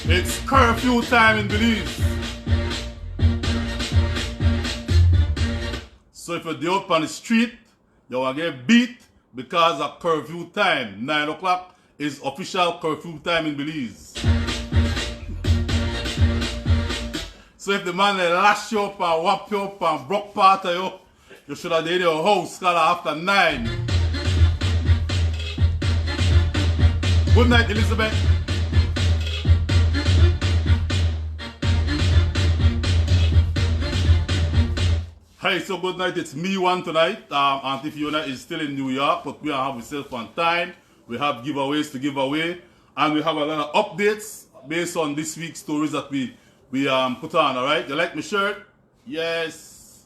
It's curfew time in Belize. So if you're out on the street, you will get beat because of curfew time. 9 o'clock is official curfew time in Belize. So if the man lash you up and whap you up and broke part of you, you should have done your house after 9. Good night, Elizabeth. Hey, so good night. It's me one tonight. Auntie Fiona is still in New York, but we have ourselves on time. We have giveaways to give away, and we have a lot of updates based on this week's stories that we put on. All right, you like my shirt? Yes.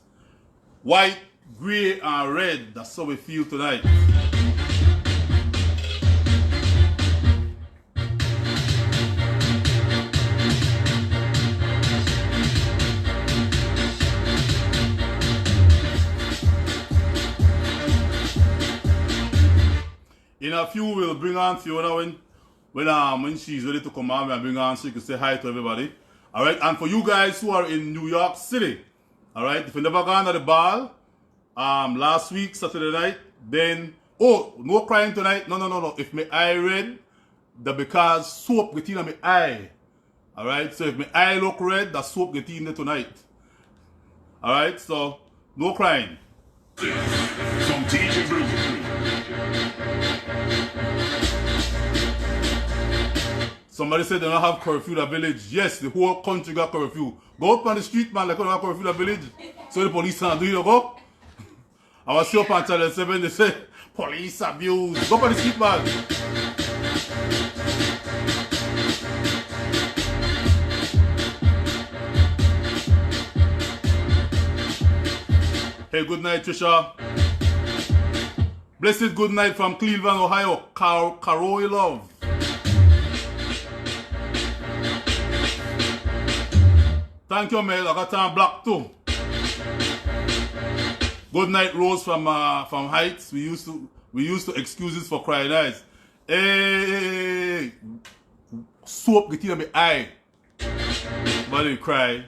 White, gray, and red. That's how we feel tonight. In a few, we'll bring on Fiona when she's ready to come on. We'll bring on so you can say hi to everybody. All right, and for you guys who are in New York City, all right, if you never gone to the ball last week Saturday night, then no crying tonight. No. If my eye red, that because soap get in my eye. All right, so if my eye look red, that soap get in there tonight. All right, so no crying. From Teach Blue. Somebody said they don't have curfew in the village. Yes, the whole country got curfew. Go up on the street, man, like they don't have curfew in the village. So the police can't do it, go. I was up on Channel 7, they say, police abuse. Go up on the street, man. Hey, good night, Trisha. Blessed good night from Cleveland, Ohio. Carol Love. Thank you, Mel. I got time black too. Good night, Rose from Heights. We used to excuses for crying eyes. Hey, soap get in my eye. But they cry.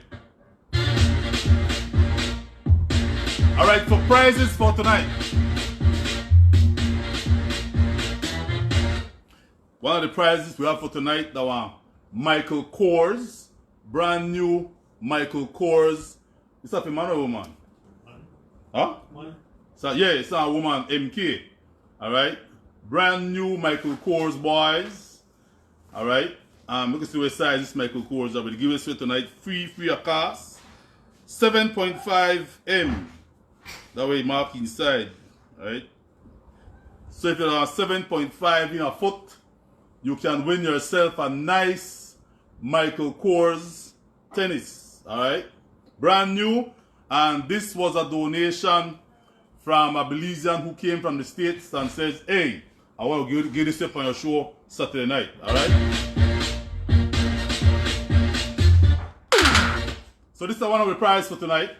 All right, for prizes for tonight. One of the prizes we have for tonight, that one, Michael Kors, brand new Michael Kors. Is that a man or a woman? Huh? Man. So yeah, it's a woman, MK. Alright? Brand new Michael Kors, boys. Alright? Look at what size this Michael Kors. I will give it to you tonight. Free of cost. 7.5 M. That way mark inside. Alright? So if you are 7.5 in a foot, you can win yourself a nice Michael Kors tennis. Alright? Brand new. And this was a donation from a Belizean who came from the States and says, hey, I want to give this up on your show Saturday night. Alright? So this is one of the prizes for tonight.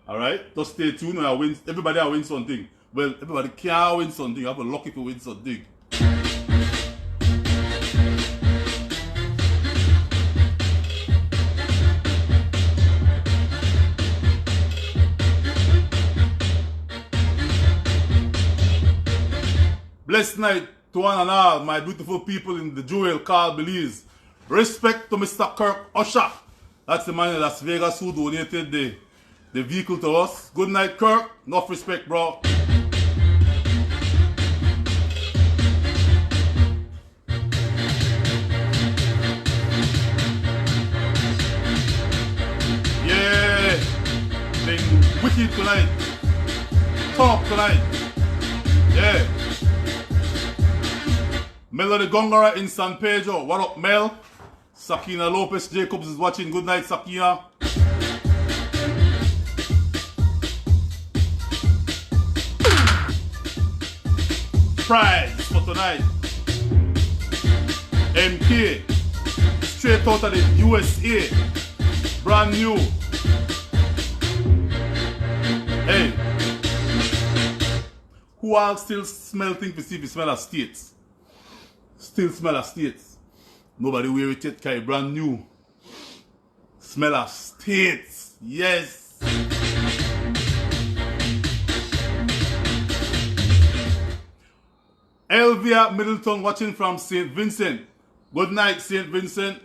Alright? Just stay tuned when I win. Everybody will win something. Well, everybody can win something. I'm lucky to win something. Blessed night to one and all, my beautiful people in the jewel called Belize. Respect to Mr. Kirk Usher. That's the man in Las Vegas who donated the vehicle to us. Good night, Kirk. Enough respect, bro. Yeah. Being wicked tonight. Talk tonight. Yeah. Melody Gongora in San Pedro. What up, Mel? Sakina Lopez Jacobs is watching. Good night, Sakina. Prize for tonight. MK. Straight out of the USA. Brand new. Hey. Who all still smell things to see if you smell of states? Still smell of states. Nobody wear it yet, carry brand new. Smell of states. Yes. Elvia Middleton watching from St. Vincent. Good night, St. Vincent.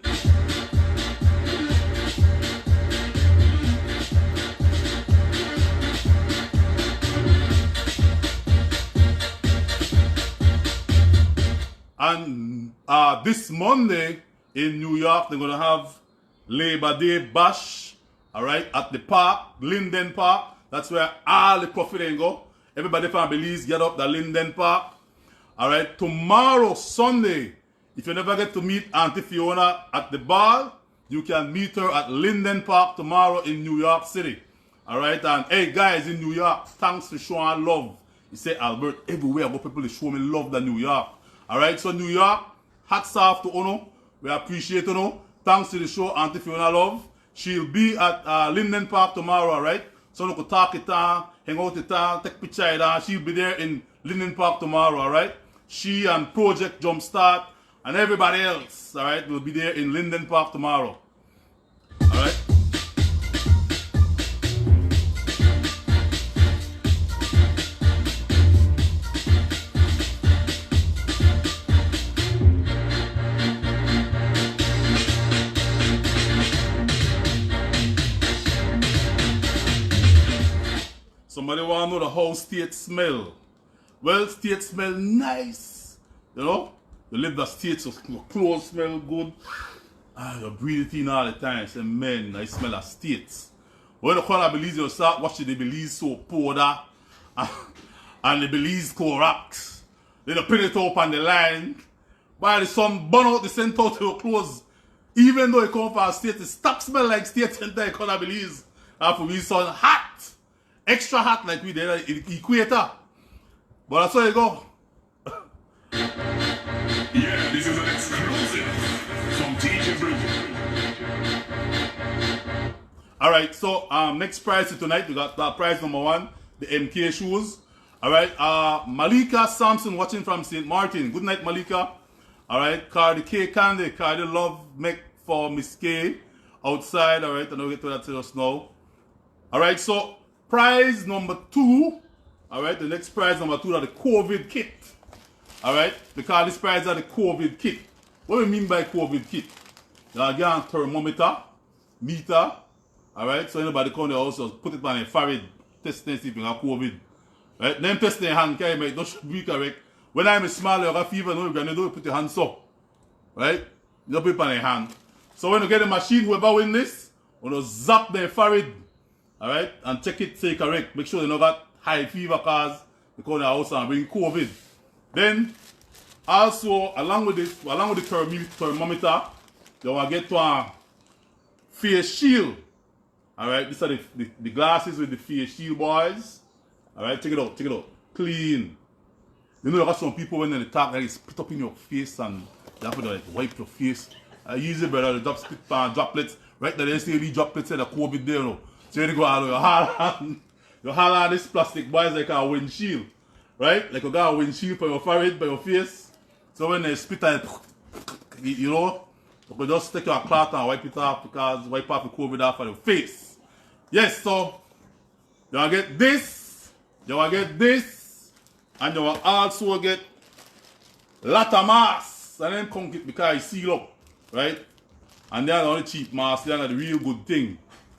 And this Monday in New York, they're going to have Labor Day Bash, all right, at the park, Linden Park. That's where all the profit go. Everybody from Belize get up the Linden Park. All right, tomorrow, Sunday, if you never get to meet Auntie Fiona at the ball, you can meet her at Linden Park tomorrow in New York City. All right, and hey, guys in New York, thanks for showing love. You say, Albert, everywhere I go, people show me love in New York. All right, so New York, hats off to Uno. We appreciate Uno. Thanks to the show, Auntie Fiona Love. She'll be at Linden Park tomorrow, all right? So we could talk it down, hang out it down, take picture down. She'll be there in Linden Park tomorrow, all right? She and Project Jumpstart and everybody else, all right, will be there in Linden Park tomorrow. All right? Somebody want to know the how state smell. Well, state smell nice. You know? You live the state, so your clothes smell good. You breathe it in all the time. Say, man, I smell the states. When you come to Belize, you start watching the Belize soap powder and the Belize Clorox. Then you put it up on the line. While the sun burn out the scent out of your clothes. Even though you come from a state, it stop smell like state until you come to Belize. And for me, sun hot. Extra hot like we did in the equator. But that's how you go. Yeah, this is an exclusive from DJ Blue. Alright, so next prize tonight, we got prize number 1, the MK shoes. Alright, Malika Sampson watching from St. Martin. Good night, Malika. Alright, Cardi K Candy, Cardi Love make for Miss K outside. Alright, and I'll get to that just now. Alright, so prize number 2. Alright, the next prize number 2 are the COVID kit. Alright, they call this prize are the COVID kit. What do you mean by COVID kit? You get a thermometer, meter. Alright, so anybody come to the house, just put it on a forehead, test and see if you have COVID. Right, then test their hand, can you don't be correct. When I'm small, you have fever, no, you're going to do it, put your hands up. Right? You don't put it on your hand. So when you get the machine, whoever win this, you know, zap their forehead. Alright, and check it, say correct. Make sure you don't got high fever cause you come to the house and bring COVID. Then, also, along with the thermometer, you want to get to a face shield. Alright, these are the glasses with the face shield, boys. Alright, check it out, check it out. Clean. You know, you got some people when they talk, they spit up in your face and you have to like, wipe your face. Easy, brother, the spit droplets. Right now, they say these droplets say the COVID there, you know. So you go out with your hand on this plastic, boys, like a windshield. Right? Like you got a windshield for your forehead, by your face. So when they spit on it, you know, you can just take your cloth and wipe it off because wipe off the COVID off of your face. Yes, so you will get this, you will get this, and you will also get lot of masks. And then come get because it's seal up. Right? And they are the only cheap masks, they are the real good thing.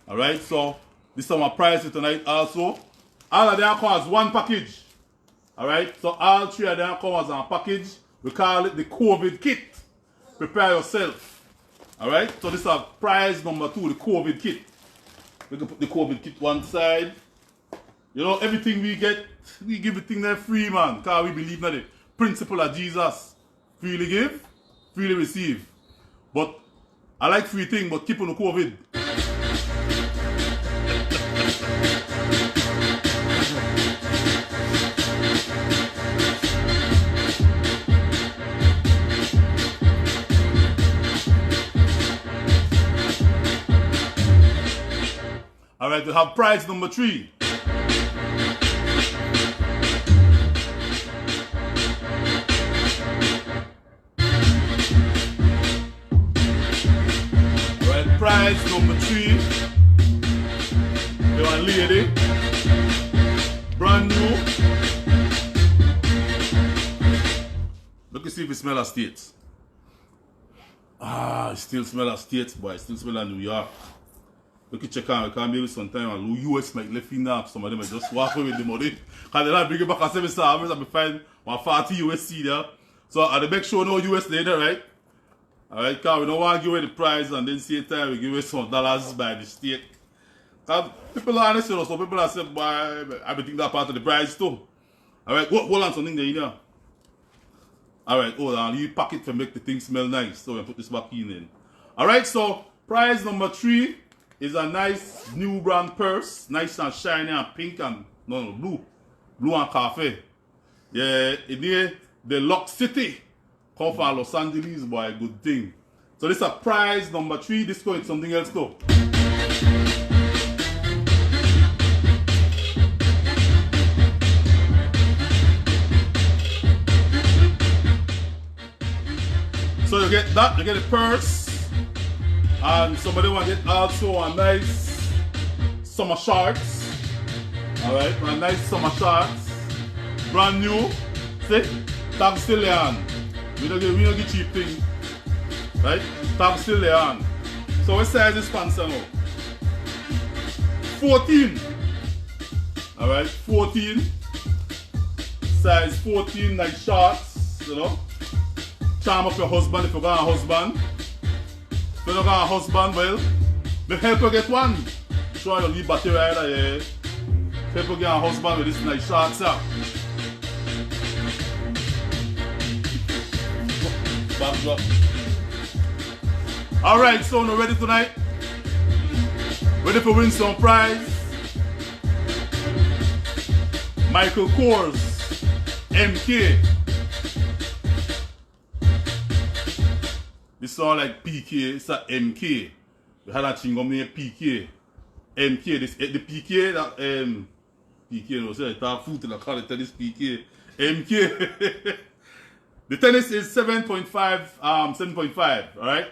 Alright, so this is my price tonight also. All of them come as one package. Alright, so all 3 of them come as a package. We call it the COVID kit. Prepare yourself. Alright, so this is prize number 2, the COVID kit. We can put the COVID kit one side. You know, everything we get, we give the thing there free, man. Because we believe in the principle of Jesus. Freely give, freely receive. But I like free thing, but keep on the COVID. Alright, we have prize number 3. prize number 3. You want lady. Brand new. Look and see if it smells of States. Ah, it still smells of States, boy. It still smells of New York. Look at check out, because maybe sometimes US might left in up. Some of them might just walk away with the money. Because they're not bringing back a 7 star. I'm going to find 140 USC there. So I'll make sure no US later, right? Alright, because we don't want to give away the prize and then same time we give away some dollars by the state. Because people are honest, you know, so people are saying, boy, I think that part of the prize too. Alright, hold on something there, you know. Alright, hold on, you pack it to make the thing smell nice. So we put this back in. Alright, so prize number 3 is a nice new brand purse. Nice and shiny and pink and blue. Blue and coffee. Yeah, in here, the Lock City. Come from Los Angeles, boy, good thing. So this is a prize number 3. This is something else too. So you get that, you get a purse. And somebody want to get also a nice summer shorts. Alright, a nice summer shorts. Brand new. See? Tag still there. We don't get cheap thing. Right? Tag still there. So what size is pants now? 14. Alright, 14. Size 14, nice shorts. You know? Charm up your husband if you got a husband. If you don't got a husband, well, they help you get one. Sure, you leave battery rider, yeah. Help you get a husband with this nice shorts, yeah. Backdrop. Alright, so now ready tonight? Ready for win some prize? Michael Kors MK. This sound like PK, it's a MK. We had a chingom named PK. MK, this the PK that PK no say I talk food and I call it tennis PK. MK. The tennis is 7.5, 7.5, alright?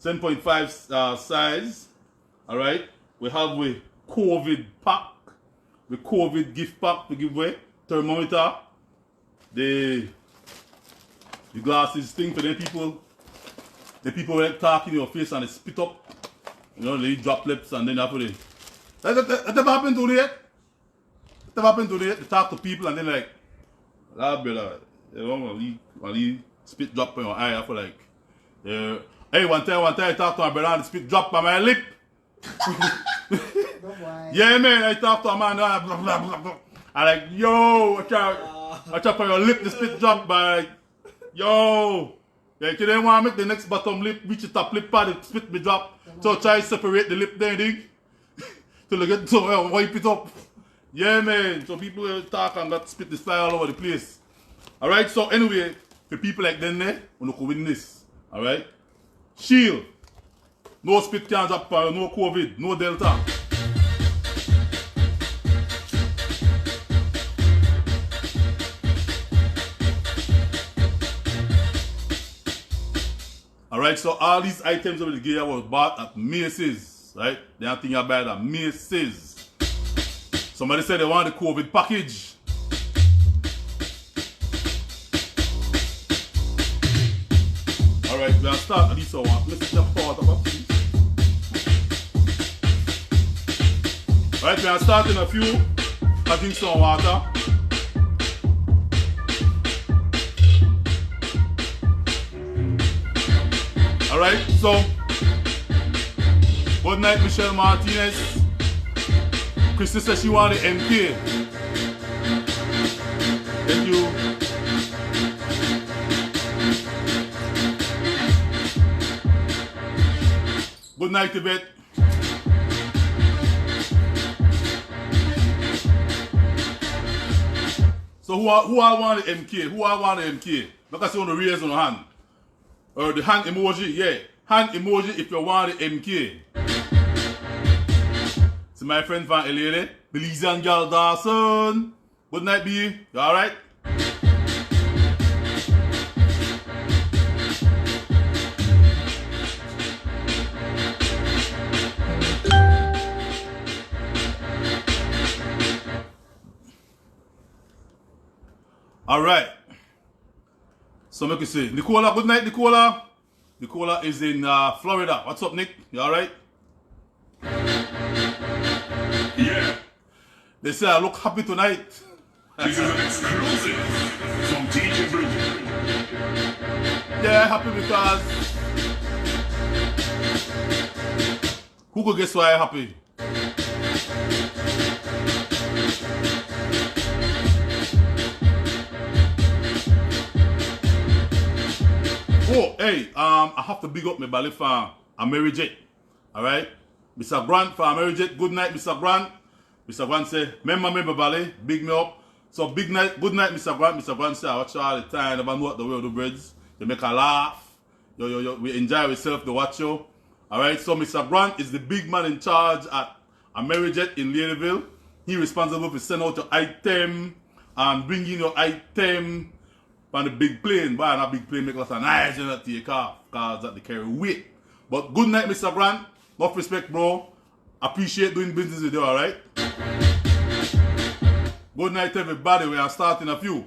7.5 size. Alright? We have with COVID pack, the COVID gift pack to give away, thermometer, the glasses thing for them people. The people like talk in your face and they spit up. You know, they drop lips and then after they. That never happened to you yet? That never happened to you yet? They talk to people and then like, ah, brother, you know, when he spit drop on your eye after like, hey, one time I talked to my brother and the spit drop on my lip. Yeah, man, I talked to a man and blah, blah, blah, blah. I like, yo, watch out on your lip, the spit drop by like, yo. Yeah, you didn't want to make the next bottom lip reach the top lip pad, the spit me drop. So try to separate the lip there, dig. Till you get so wipe it up. Yeah, man. So people talk and got spit this fly all over the place. Alright, so anyway, for people like them there, we can win this. Alright? Shield. No spit can drop, no COVID, no Delta. Alright, so all these items over the gear was bought at Macy's, right? They don't think you buy it at Macy's. Somebody said they want the COVID package. Alright, we're gonna start at least one. Let's just pour it up, please. Alright, we're gonna start in a few. I drink some water. Alright, so good night, Michelle Martinez. Christy says she wanted MK. Thank you. Good night, Tibet. So who I want the MK? Who I want the MK? Look at see on the raise on the hand. Or the hand emoji, yeah. Hand emoji if you want the MK. So my friend from LA, Belize and Gal Dawson. Good night, B. You alright? Alright. So make you say, Nicola, good night, Nicola. Nicola is in Florida. What's up, Nick? You alright? Yeah. They say I look happy tonight. This is an exclusive from DJ Blue. Yeah, happy because who could guess why I'm happy? Oh, hey, I have to big up my ballet for Amerijet. Alright? Mr. Grant for Amerijet. Good night, Mr. Grant. Mr. Grant say, remember ballet, big me up. So big night, good night, Mr. Grant. Mr. Grant say, I watch you all the time. Never know what the way of the breads. You make a laugh. We enjoy ourselves to watch you. Alright, so Mr. Grant is the big man in charge at Amerijet in Ladyville. He responsible for sending out your item and bringing your item on the big plane. But that big plane make us a nice and take off because that they carry weight. But good night, Mr. Grant. Enough respect, bro. Appreciate doing business with you, alright? Good night, everybody. We are starting a few.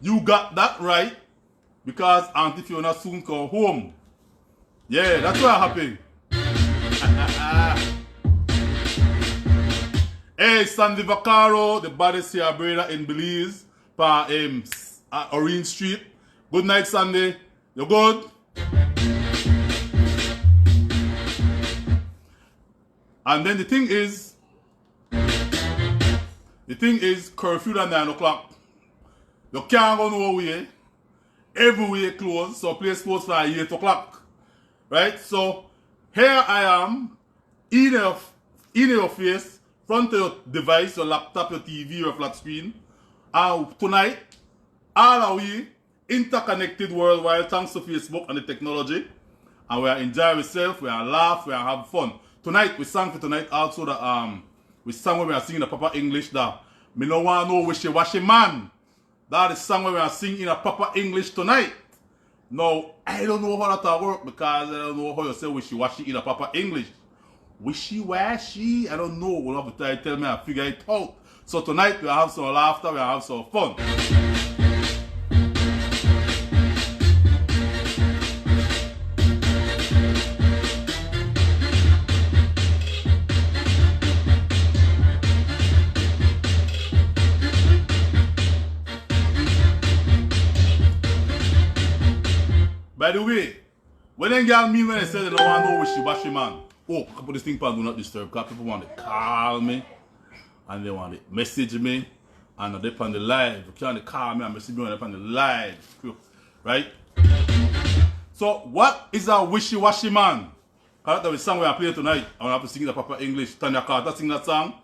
You got that right because Auntie Fiona soon come home. Yeah, that's why I'm happy. Hey, Sandy Vaccaro, the baddest here brother in Belize, for Orange Street. Good night, Sandy. You good? And then the thing is, curfew at 9 o'clock. You can't go nowhere. Everywhere closed, so place closed for 8 o'clock. Right? So here I am, in your face, front of your device, your laptop, your TV, your flat screen. And tonight, all are we interconnected worldwide thanks to Facebook and the technology. And we are enjoying ourselves, we are laugh, we are have fun. Tonight, we sang for tonight also that we sang when we are singing the proper English that me no want no wishy-washy man. That is song where we are singing in a proper English tonight. Now, I don't know how that work because I don't know how you say wishy-washy in a proper English. Wishy-washy, I don't know. We'll have to tell me I figure it out. So tonight, we'll have some laughter, we'll have some fun. By the way, when them girl mean when they say they don't want no wishy-washy man. Oh, I put this thing on do not disturb because people want to call me and they want to message me and they're on the live. You can't call me and message me when they're on the live. Right? So what is a wishy-washy man? That's the song we are playing tonight. I want to sing the proper English. Tanya Carter sing that song.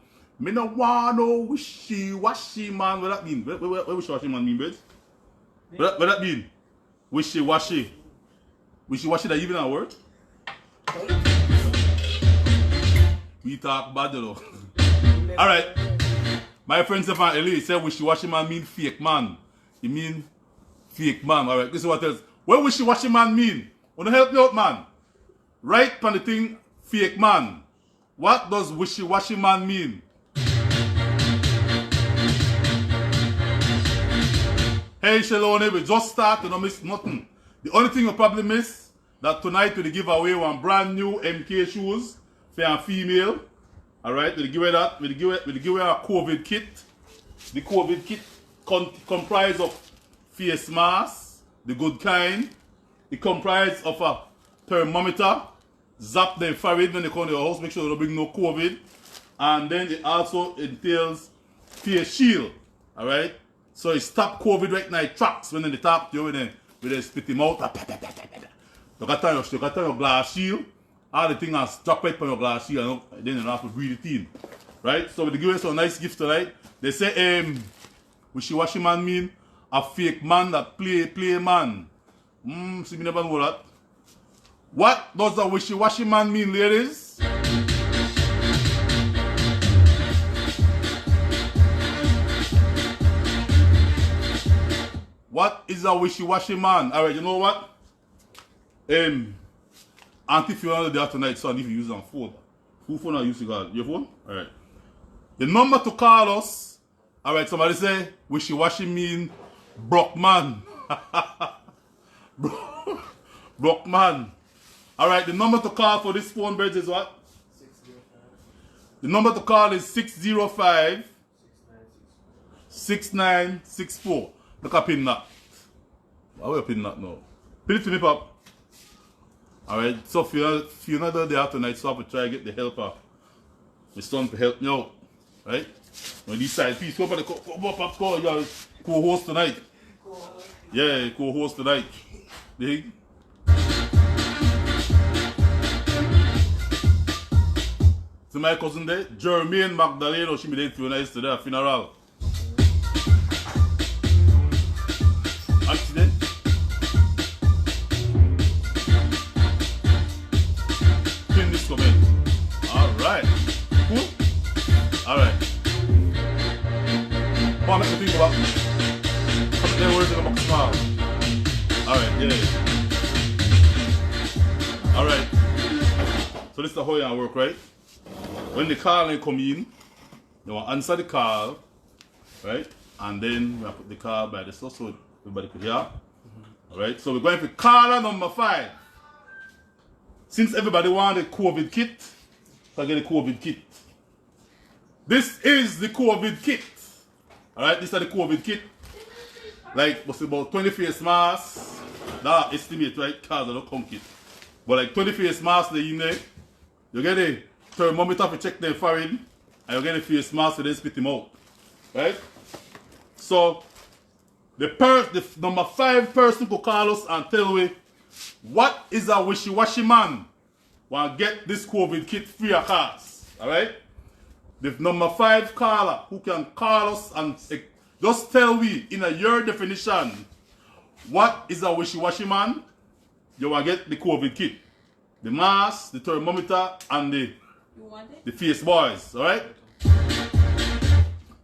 Me no want no wishy-washy man. What that mean? What wishy-washy man mean, bitch? What that mean? Wishy-washy. Wishy-washy that even a word? We talk bad though. Alright. My friend Stefan Eli said wishy-washy man mean fake man. He mean fake man. Alright, this is what else. What wishy-washy man mean? Wanna help me out, man? Write on the thing fake man. What does wishy-washy man mean? Hey Shalone, we just start, you don't miss nothing. The only thing you probably miss that tonight we give away one brand new MK shoes for a female. Alright, we give away that. We give away a COVID kit. The COVID kit comprised of face mask, the good kind. It comprised of a thermometer, zap the infrared when they come to your house, make sure they don't bring no COVID. And then it also entails face shield. Alright? So it stop COVID right now, it tracks when they talk to you, when they spit him out. You got your glass shield, all the things are drop right on your glass shield, and then you don't have to breathe it in. Right? So we give you some nice gifts tonight. They say, wishy-washy man mean a fake man that play man. See, me never know that. What does a wishy-washy man mean, ladies? What is a wishy-washy man? Alright, you know what? Auntie Fiona there tonight, so I need to use them Who phone are you using? Your phone? Alright. The number to call us. Alright, somebody say wishy-washy mean broke man. Broke man. Alright, the number to call for this phone bridge is what? 605. The number to call is 605 6964. Look at pin that. I will pin that now. Pin it to me, Pop. Alright, so if you're not there tonight, so I have to try to get the helper. My son to help me out. Right? When these side piece, come on, Pop, you're co-host tonight. Yeah, co-host tonight. Dig? To my cousin there, Jermaine Magdaleno, she made it to nice to their funeral. Accident. Pin this comment. Alright. Cool? Alright. What makes you think about something there words in the box smile? Alright, yeah. Alright. So this is the how you work, right? When the call come in, you want to answer the call, right? And then we put the call by the source so everybody could hear. Alright, so we're going for caller number 5. Since everybody wanted COVID kit, so I get a COVID kit. This is the COVID kit. Alright, this is the COVID kit. Like, what's about 20 face masks. That estimate, right? Cars don't come kit. But like 20 face masks they in there. You get a thermometer to check their forehead. And you get a face mask to then spit them out. Right? So, the number 5 person could call us and tell me what is a wishy-washy man want to get this COVID kit free of cost. Alright? The number 5 caller who can call us and just tell me in your definition what is a wishy-washy man, you want to get the COVID kit. The mask, the thermometer, and the face boys. Alright?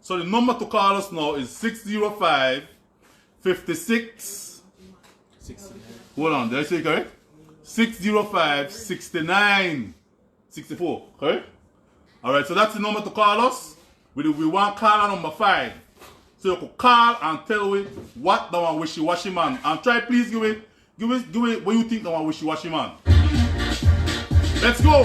So the number to call us now is 605 56. Hold on, did I say it correct? 605 69 64. Correct? Alright, so that's the number to call us. We want caller number 5. So you could call and tell me what the one wishy-washy man. And try please give it what you think the one wishy-washy man. Let's go!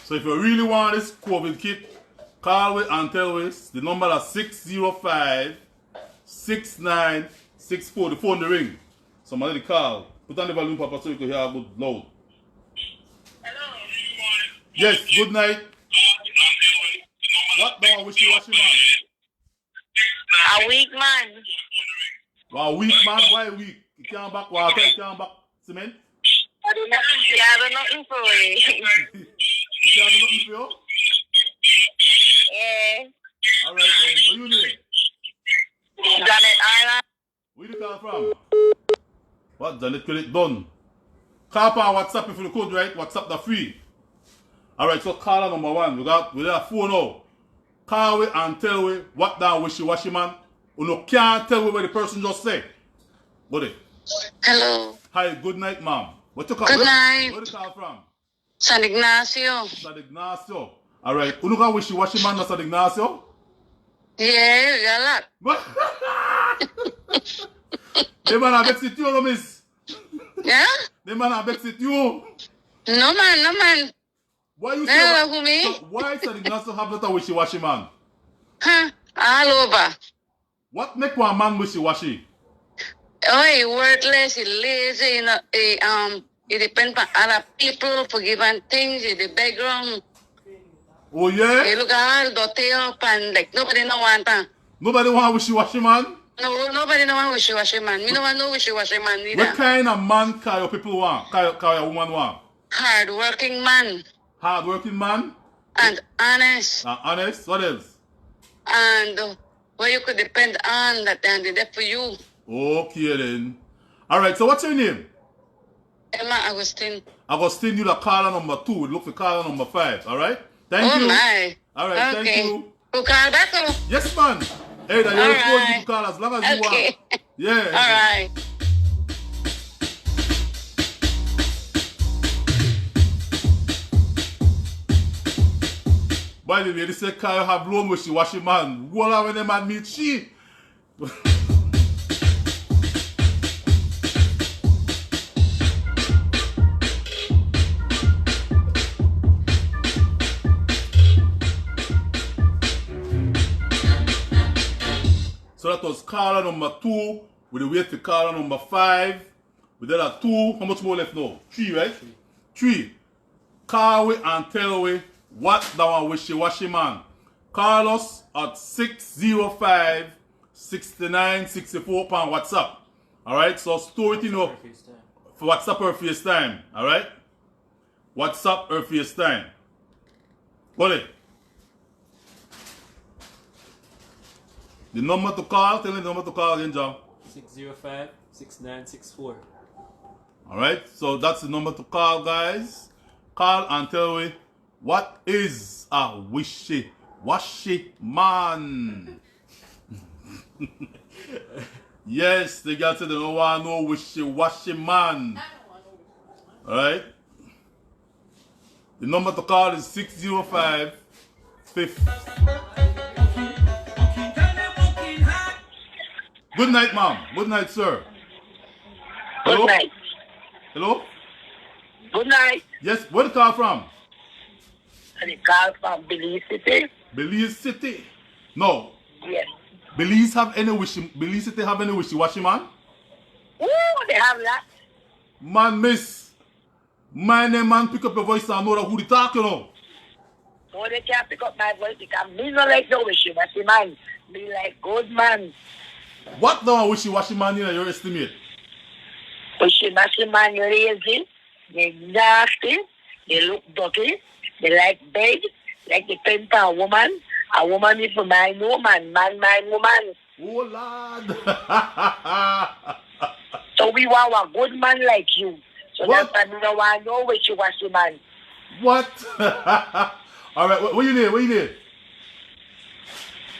So if you really want this COVID kit, call me and tell us. The number is 605 6964. The phone the ring. Somebody call. Put on the volume, Papa, so you can hear a good loud. Hello. Yes, good night. What the one wishy-washy man? A weak man. Wow, weak man? Why weak? You can't back water, you can't back cement? I don't know nothing for it. You can't do nothing for you? Yeah. Alright then, where you name? Janet Island. Where you call from? What, Janet, get it done? Call on WhatsApp if you could, right? WhatsApp the free. Alright, so caller number 1. We got a phone now. Call me and tell me what that wishy-washy man. You can't tell me what the person just said. What it? Hello. Hi, good night, ma'am. What you call? Good night. Where you call from? San Ignacio. San Ignacio. Alright, you got wishy-washy man, San Ignacio? Yeah, you got a lot. What? They man have vexed you, no, miss. Yeah? They man have vexed you. No man. Why you No, say who me? so why San Ignacio have not a wishy-washy man? Huh? All over. What make one man wishy-washy? Oh, he worthless, he lazy, you know, he depend on other people for giving things in the background. Oh yeah? He look all dirty up and like nobody no want that. Nobody want a wishy-washy man? No, nobody no want wishy-washy man. Me no want no wishy-washy man neither. What kind of man can your people want? Can your woman want? Hard-working man. Hard-working man? And honest. Honest? What else? And where you could depend on that and they're there for you. Okay then. Alright, so what's your name? Emma Agustin. Agustin, you the caller number 2. We look for caller number 5. Alright? Thank you. Oh my. Alright, Okay. thank you. Who call back? Yes, man. Hey, that you're phone you call as long as you Okay. want. Yeah. Alright. By the way, they say Kyle have blown with she wash man. Go on when them man meet she. So that was caller number 2. We wait for caller number 5. We did a 2. How much more left now? 3, right? 3. Call we and tell we what that one wishy-washy man. Call us at 605-6964 on WhatsApp. Alright, so store it in up for WhatsApp or FaceTime. Alright? WhatsApp or FaceTime. Got it? The number to call, tell me the number to call again, John. 605-6964. Alright, so that's the number to call, guys. Call and tell me what is a wishy-washy man. Yes, the girl said they don't want no wishy-washy man. Alright? The number to call is 605 50. Good night, ma'am. Good night, sir. Hello? Good night. Hello? Good night. Yes, where the call from? The call from Belize City. Belize City. No. Yes. Belize City have any wishy-washy man? Ooh, they have that. Man, miss. My name, man, pick up your voice and know who they talk, you know. No, they can't pick up my voice because me not like no wishy-washy man. Me like good man. What the wishy-washy man in your estimate? Wishy-washy man lazy. They nasty. They look dirty. They like beg. Like they pimp a woman. A woman is for my woman. Man, my woman. Oh, Lord. So we want a good man like you. So What? that's why we don't want no wishy-washy man. What? All right, what you need? What you need?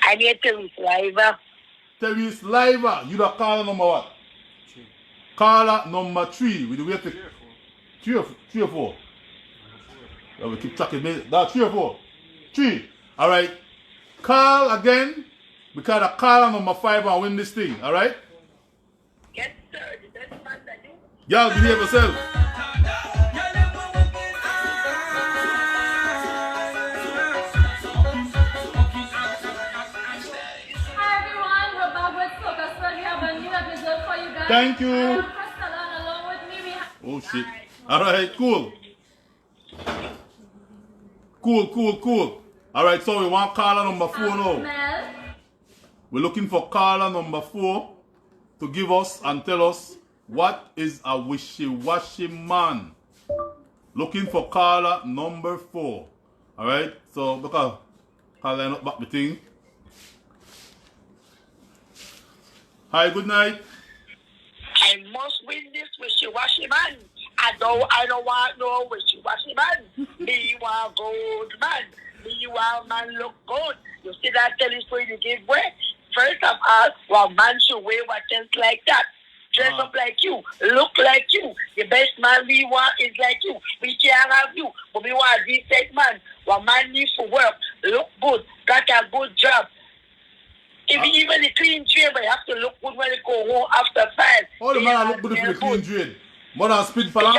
I need to revive. Terry's Liver. You the caller number what? 3. Caller number 3. We do wait for 3 or 4. Yeah, we keep tracking. That's 3 or 4. 3. All right. Call again. Because the caller number 5 and win this thing. All right. Yes, sir. The best man that you. Y'all behave yourself. Thank you. Oh shit. Alright, cool. Cool. Alright, so we want caller number 4 now. We're looking for caller number 4 to give us and tell us what is a wishy-washy man. Looking for caller number 4. Alright, so look at I'll line up back the thing. Hi, good night. I must win this wishy-washy man. I don't want no wishy-washy man. Me want good man. Me want man look good. You see that telephone you give way? First of all, one man should wear what things like that. Dress up like you, look like you. The best man we want is like you. We can't have you, but we want a decent man. One man needs to work, look good, got a good job. If you even a clean train, but you have to look good when you go home after 5. All the man look good for the clean drain. More than speed for long.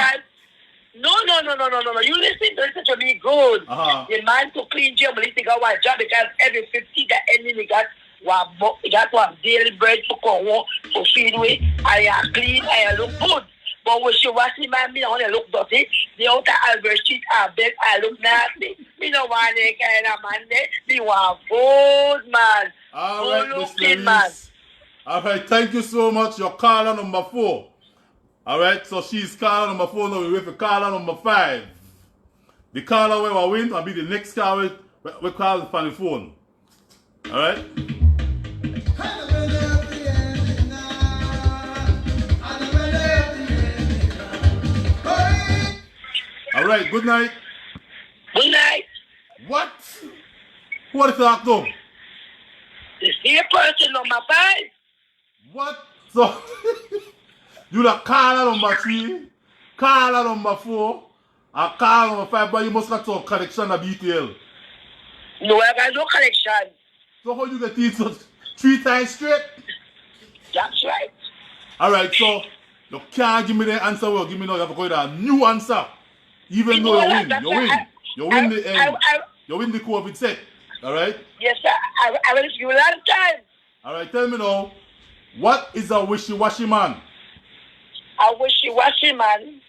No. You listen to me good. The man to clean jail, but he got one job because every 50 that enemy got one daily bread to go home to feed with. I am clean, I look good. But when she washing man, me only look dirty. The outer Albert Street, I bet I look nasty. Me no want that kind of man there. Me want good man. Alright, Mr. Reese. Alright, thank you so much. Your caller number 4. Alright, so she's caller number 4 now. We wait for caller number 5. The caller where we win will be the next caller we call on the phone. Alright? Alright, good night. Good night. What? Who want to talk to? The same person number 5. What? So, you like caller number 3, caller number 4, and caller number 5, but you must not talk collection of BTL. No, I got no collection. So how you get it so 3 times straight? That's right. Alright, so you can't give me the answer. Well, give me now. You have to go with a new answer. Even though you win. You win. You win the end. You win the COVID set. Alright? Yes, sir. I will give you a lot of time. Alright, tell me now. What is a wishy-washy man? A wishy-washy man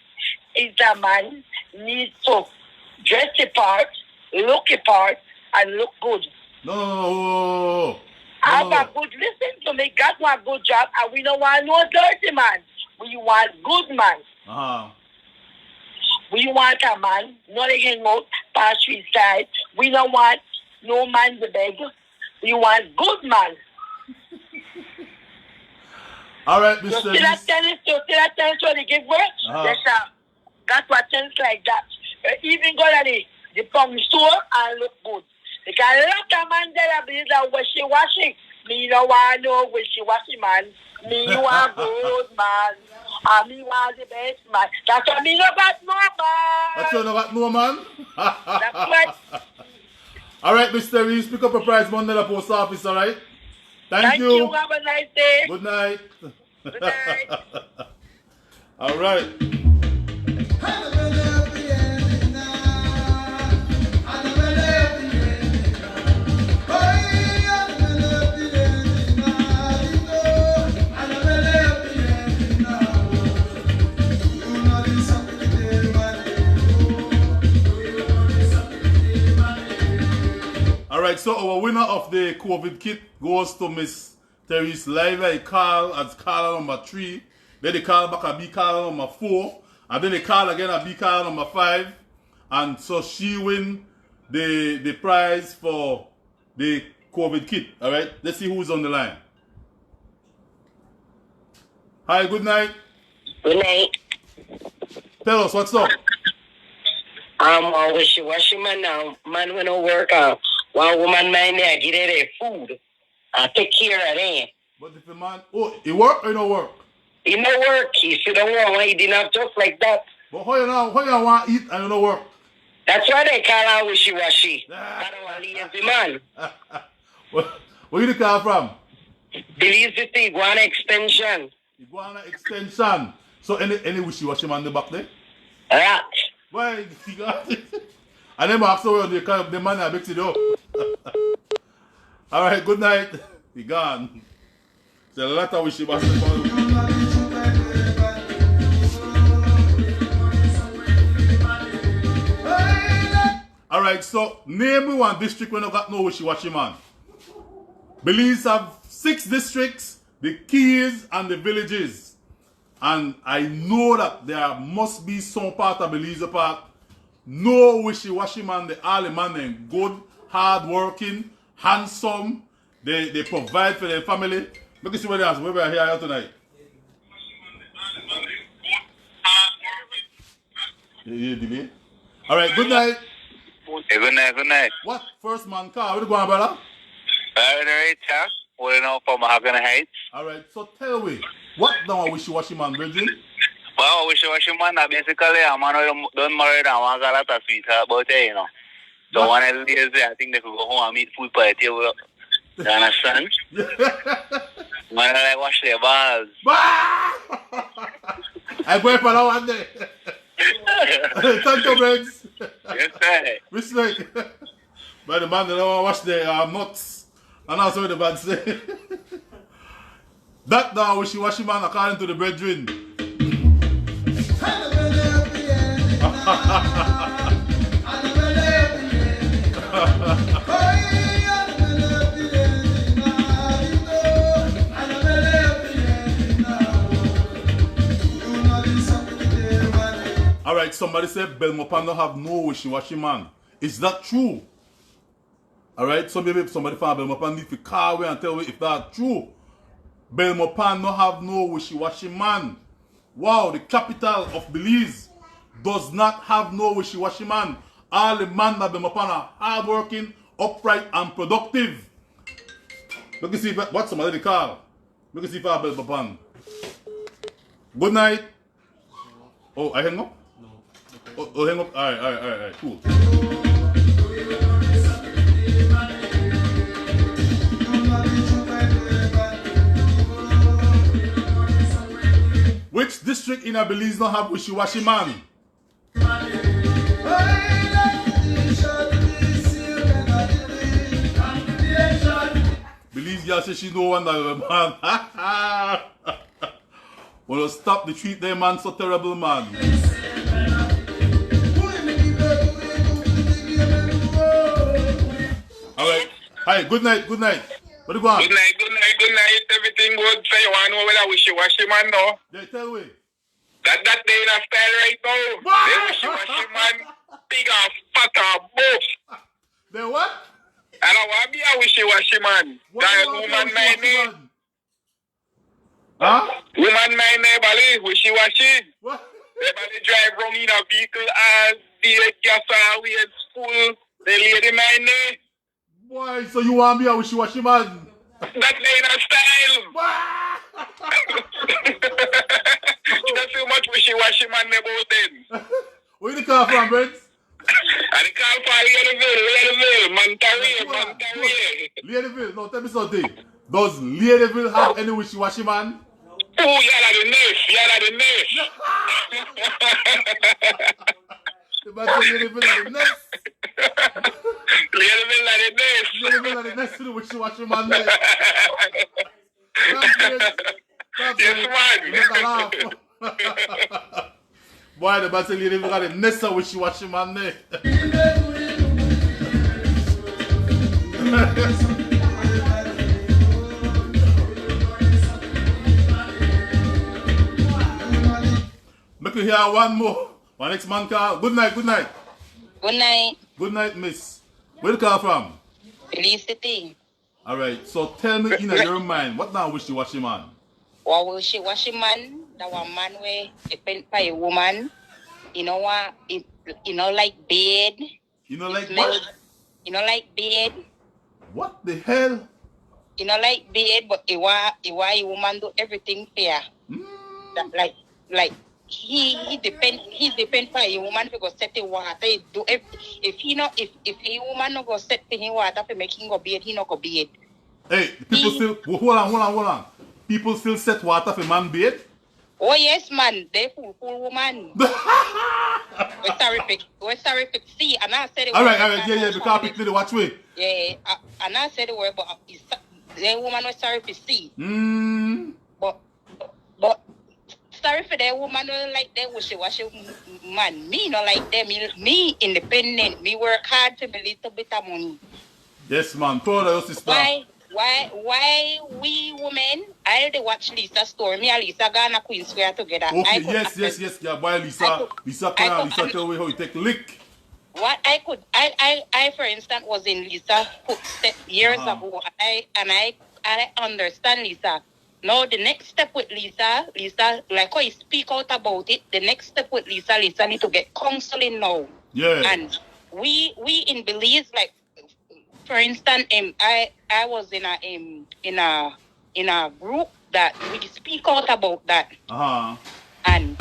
is a man needs to dress the part, look the part, and look good. No. Have a good, listen to me, got one good job, and we don't want no dirty man. We want good man. Uh-huh. We want a man, not a hang out, past street side. We don't want no man to beg. We want good man. Alright, Mr. You see that tennis when they give birth? Uh-huh. Yes, sir. Got what tennis like that. Even go to the pump store and look good. Because a lot of man there believe that wishy-washy. Me no want no wishy-washy man. Me want good man. And me want the best man. That's why me no got no man. That's why you no got no man? That's right. Alright, Mr. Reese, pick up a prize Monday at the post office, alright? Thank you. Have a nice day. Good night. Good night. Alright. Alright, so our winner of the COVID kit goes to Miss Therese Ladyville. He called as caller number 3. Then they call back a B caller number 4. And then they call again a B caller number 5. And so she win the prize for the COVID kit. Alright, let's see who's on the line. Hi, good night. Good night. Tell us, what's up? I wishy-washy man now. Man when I work, one woman man there, get her their food. I take care of them. But if the man, he work or he don't work? He no work. He sit down why he didn't have just like that. But how you want to eat and you don't work? That's why they call her wishy-washy. I don't want to leave the man. Where you call from? Believe the thing, Iguana extension. Iguana extension. So any wishy-washy man in the back there? Rat. Why? He got it. And then ask where the man that makes it up. Alright, good night. He gone. There's a lot of wishy-washy. Alright, so name me one district when I got no wishy-washy man. Belize have 6 districts, the keys and the villages. And I know that there must be some part of Belize part. No wishy-washy man, all the man them good, hard working, handsome. They provide for their family. Look at see what they ask. We are here tonight. Yeah, delay. Alright, good night. Hey, good night. What? First man car. Where you going, brother? Alright, sir. What you know from Mahogany Heights? Alright, so tell me, what now a wishy-washy man, Virgin? Well, wishy-washy man, basically, a man who don't marry and want to get a sweetheart about it, you know. So when I lazy, I think they could go home and meet food by the table. You understand? When I wash their balls. I'm going for that one day. Thank you, Briggs. Yes, sir. Respect. But the man that don't want to wash their nuts. And that's what the man say. That now wishy-washy man according to the brethren. Alright, somebody said Belmopan don't have no wishy-washy man. Is that true? Alright, so maybe somebody from Belmopan need to call away and tell me if that's true. Belmopan don't have no wishy-washy man. Wow, the capital of Belize. does not have no wishy-washy man. All the man that them upon are hard-working, upright, and productive. Look see if what somebody call. Look see if I bell upon. Good night. Oh, I hang up? No. Oh, hang up? Alright, cool. Which district in Belize don't have wishy-washy man? Belize girl says she know one that man. Well, stop the treat them man so terrible, man. Alright. Hi, good night. What do you want? Good night. Everything good. So you want to know whether wishy-washy man now? Yeah, tell me. That day in a style right now. The wishy-washy man, big and fat and buff. They what? I don't want to be a wishy-washy man. That woman my name. Huh? Woman my neighborly, wishy-washy. What? Everybody drive around in a vehicle and the gas away at school. The lady my name. Boy, so you want me a wishy-washy man? That day in a style. That's how much wishy-washy man about them. Where you call from, Brent? I call for Ladyville, Monterey. Ladyville, no, tell me something. Does Ladyville have any wishy-washy man? Oh, you're the nurse. The man said Ladyville are the next. Ladyville are the nurse. Ladyville are the next to the wishy-washy man there. Yes, man. You make a laugh. Boy, the man said Ladyville are the next to wishy-washy man there. Make you hear one more. My next man call. Good night. Good night. Good night, miss. Where you call from? Belize City. Alright, so tell me in your mind, what now wishy-washy man? Well, wishy-washy man, that one man where depend by a woman. You know what? You know like bed. You know like what? You know like bed. What the hell? You know like bed, but you want a woman do everything fair. That like he depend by a woman to go set the water. Do if a woman no go set the water for making go bed, he no go bed. Hey, people still hold on. People still set water for man bed? Oh yes, man, they fool woman. We're sorry for see, and I said it. Alright, yeah, because people the watch way. Yeah, and I said the word, but the woman was sorry for see. But sorry for that woman don't like that wishy-washy man. Me not like them. Me independent. Me work hard to make a little bit of money. Yes, man. Proud of your sister. Why we women? I already watch Lisa story. Me and Lisa gone to Queen Square together. Okay, yes. Yeah, boy, Lisa tell me how you take lick. What I for instance was in Lisa footstep years ago, and I understand Lisa. Now the next step with Lisa, like how you speak out about it, the next step with Lisa need to get counseling now. Yeah. And we in Belize, like for instance, I was in a group that we speak out about that. And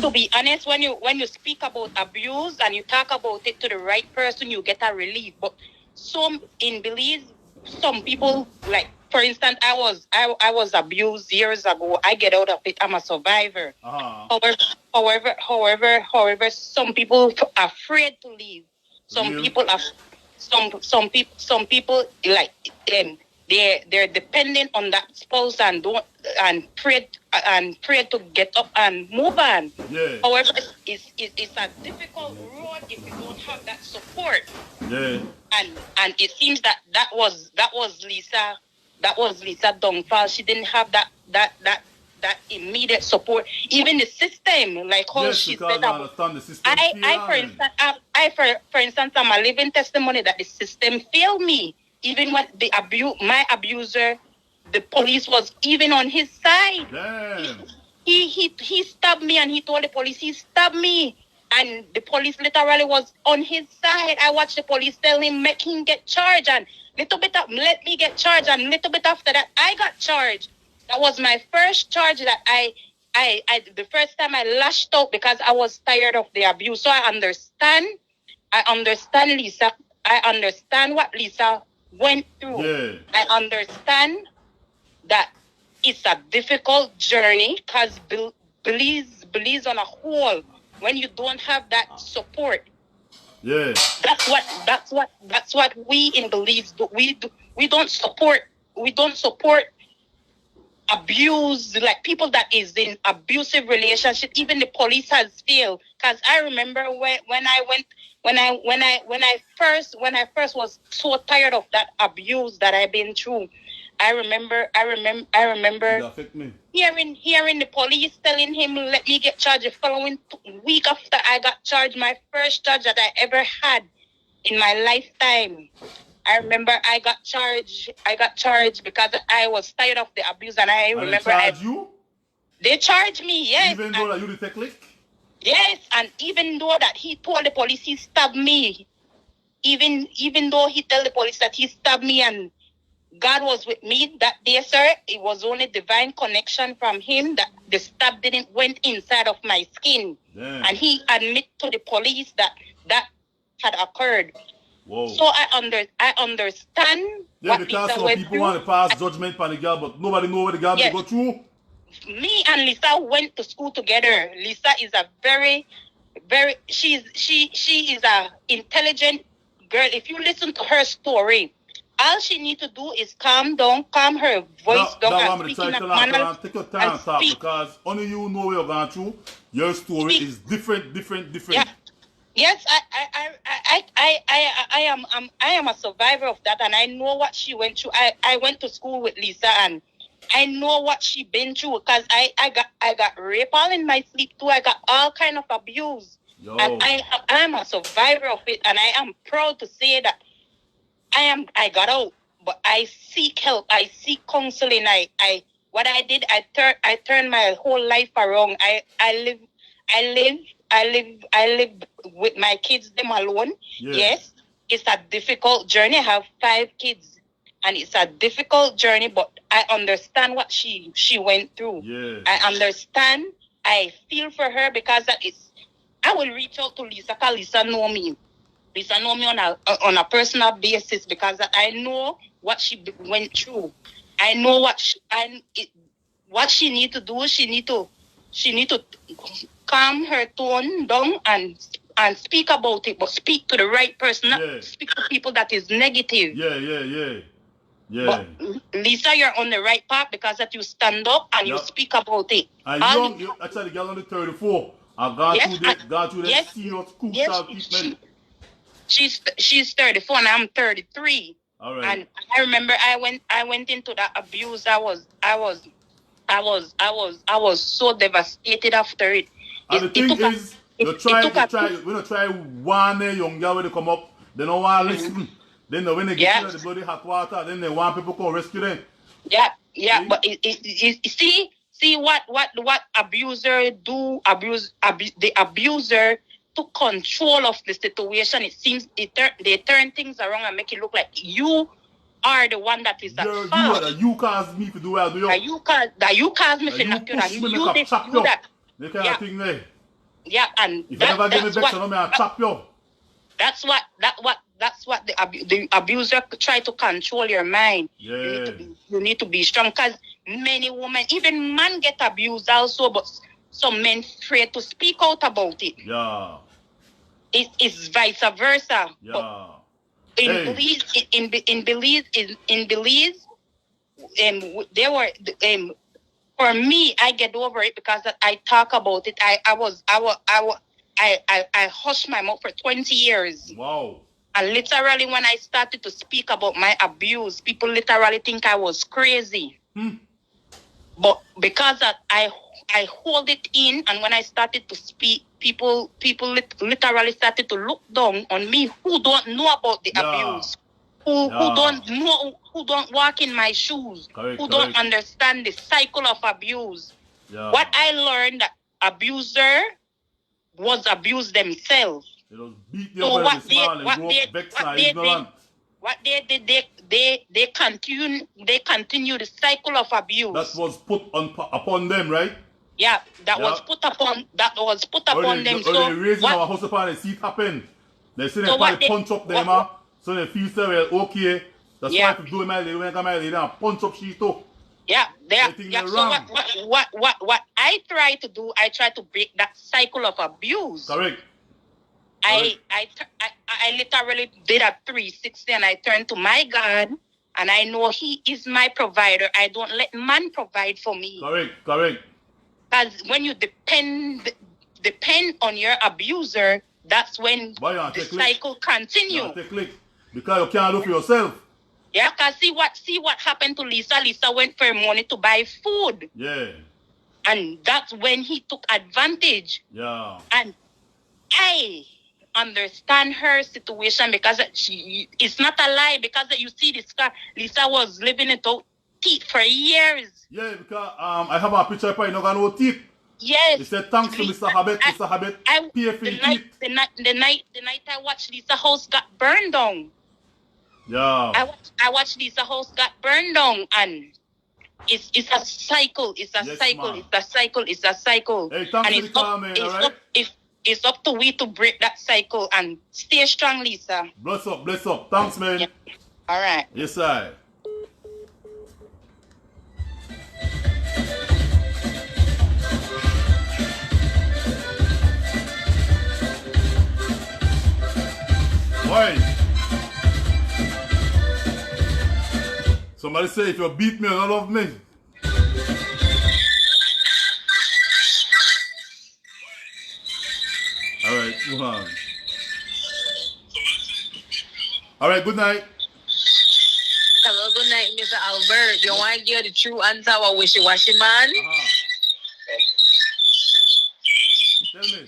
to be honest, when you speak about abuse and you talk about it to the right person, you get a relief. But some in Belize, some people, like for instance, I was abused years ago. I get out of it. I'm a survivor. However, some people are afraid to leave. Some people like they're dependent on that spouse and pray to get up and move on. Yeah. However, it's a difficult road if you don't have that support. Yeah. And it seems that was Lisa downfall. She didn't have that immediate support. Even the system, like how she said that. The system For instance, I'm a living testimony that the system failed me. Even when my abuser, the police was even on his side. Damn. he stabbed me, and he told the police he stabbed me. And the police literally was on his side. I watched the police tell him, make him get charged, and let me get charged, and little bit after that, I got charged. That was my first charge that I the first time I lashed out because I was tired of the abuse. So I understand Lisa. I understand what Lisa went through. Yeah. I understand that it's a difficult journey because Belize on a whole, when you don't have that support. Yeah. That's what we in Belize do. We don't support abuse, like people that is in abusive relationship. Even the police has failed. Cause I remember when I first was so tired of that abuse that I've been through. I remember It affect me. hearing the police telling him, let me get charged. The following week after I got charged, my first charge that I ever had in my lifetime. I remember I got charged because I was tired of the abuse, and I remember they charged me, yes. Even though that you detect click? Yes, and even though that he told the police he stabbed me, even though he told the police that he stabbed me, and God was with me that day, sir. It was only divine connection from him that the stab didn't went inside of my skin. Damn. And he admit to the police that had occurred. Whoa. So I understand. Yeah, what because Lisa some went people through. want to pass judgment on the girl, but nobody know what the girl Yes. go through. Me and Lisa went to school together. Lisa is a very she is a intelligent girl. If you listen to her story, all she need to do is calm her voice down, and speak in a manner. Take your time and talk, because only you know what you're going through. Your story is different. Yeah. Yes, I am a survivor of that, and I know what she went through. I went to school with Lisa, and I know what she been through, because I got rape all in my sleep too. I got all kind of abuse. Yo. And I'm a survivor of it, and I am proud to say that I got out, but I seek help. I seek counseling. What I did, I turned my whole life around. I live with my kids, them alone. Yeah. Yes, it's a difficult journey. I have 5 kids, and it's a difficult journey, but I understand what she went through. Yeah. I understand. I feel for her, because I will reach out to Lisa, because Lisa know me. Lisa know me on a personal basis, because I know what she went through. I know what she need to do. She need to calm her tone down and speak about it, but speak to the right person, not speak to people that is negative. Yeah. But Lisa, you're on the right path, because that you stand up and you speak about it. And you actually got on the 34. I got through that serious crucial treatment. She's 34 and I'm 33. All right. And I remember I went into that abuse. I was so devastated after it. And the thing is, we try one young girl when they come up, they don't want to listen. Then when they get into the bloody hot water, then they want people to come rescue them. Yeah. See? But see what abuser do, the abuser took control of the situation. It seems they turn things around and make it look like you are the one that is at fault. You caused me to do what I do. You caused me to knock you down. You did that. They kind of thing there. Yeah, and if you never give me back, I'll chop you. That's what the abuser try to control your mind. Yeah. You need to be strong, because many women, even men, get abused also, but some men afraid to speak out about it. Yeah. It's vice versa. Yeah. But in Belize, they were for me, I get over it because I talk about it. I hushed my mouth for 20 years. Wow. And literally, when I started to speak about my abuse, people literally think I was crazy. But because I hold it in, and when I started to speak, people literally started to look down on me, who don't know about the abuse, who don't walk in my shoes, who don't understand the cycle of abuse. Yeah. What I learned that abuser was abused themselves. They just beat So what what they did, they continue the cycle of abuse. That was put upon them, right? Yeah, that was put upon them. So they raising our house upon and see it happen. They see them probably punch up them, so they feel so well, okay. That's why if you do my lady, when I come my lady and punch up she too. Yeah, so what I try to do, I try to break that cycle of abuse. Correct. I literally did a 360 and I turned to my God and I know He is my provider. I don't let man provide for me. Correct. Because when you depend on your abuser, that's when the cycle continues. Because you can't do for yourself. Yeah, because see what happened to Lisa. Lisa went for money to buy food. Yeah. And that's when he took advantage. Yeah. And I understand her situation because it's not a lie. Because you see this car, Lisa was living without teeth for years. Yeah, because I have a picture of you not got no teeth. Yes. He said thanks to Mr. Habit. Mr. Habit pay for teeth. The night I watched Lisa house got burned down. Yeah. I watched Lisa house got burned down and it's a cycle. It's a cycle. Man. It's a cycle. Hey, thanks for the comment, alright? It's up to we to break that cycle and stay strong, Lisa. Bless up. Thanks, man. Yeah. All right. Yes, sir. Why? Somebody say if you beat me, you don't love me. Alright, move on. Alright, good night. Hello, good night, Mr. Albert. You want to hear the true answer about wishy-washy man? Tell me.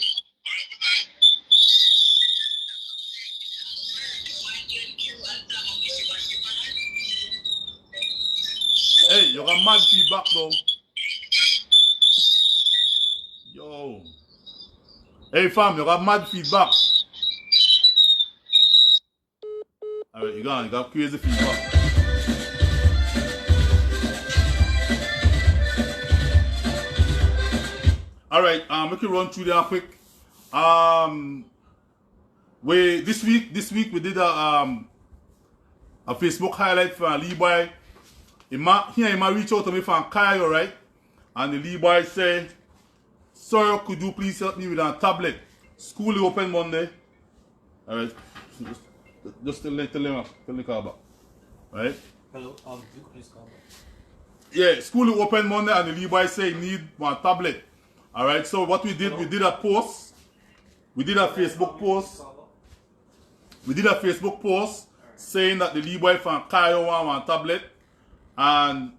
Hey, you got mad feedback though. Yo. Hey fam, you got mad feedback. Alright, you got crazy feedback. Alright, we can run through there quick. This week we did a Facebook highlight for Lee Boy. He might reach out to me from Kyle, right? And the Lee Boy say, sir, could you please help me with a tablet? School is open Monday. Alright. Just tell the call back. Right? Hello, please call back. Yeah, school is open Monday and the Lee Boy say he need one tablet. Alright, so what we did, we did a post. We did a Facebook post. We did a Facebook post saying that the Lee Boy from Kyle want one tablet. And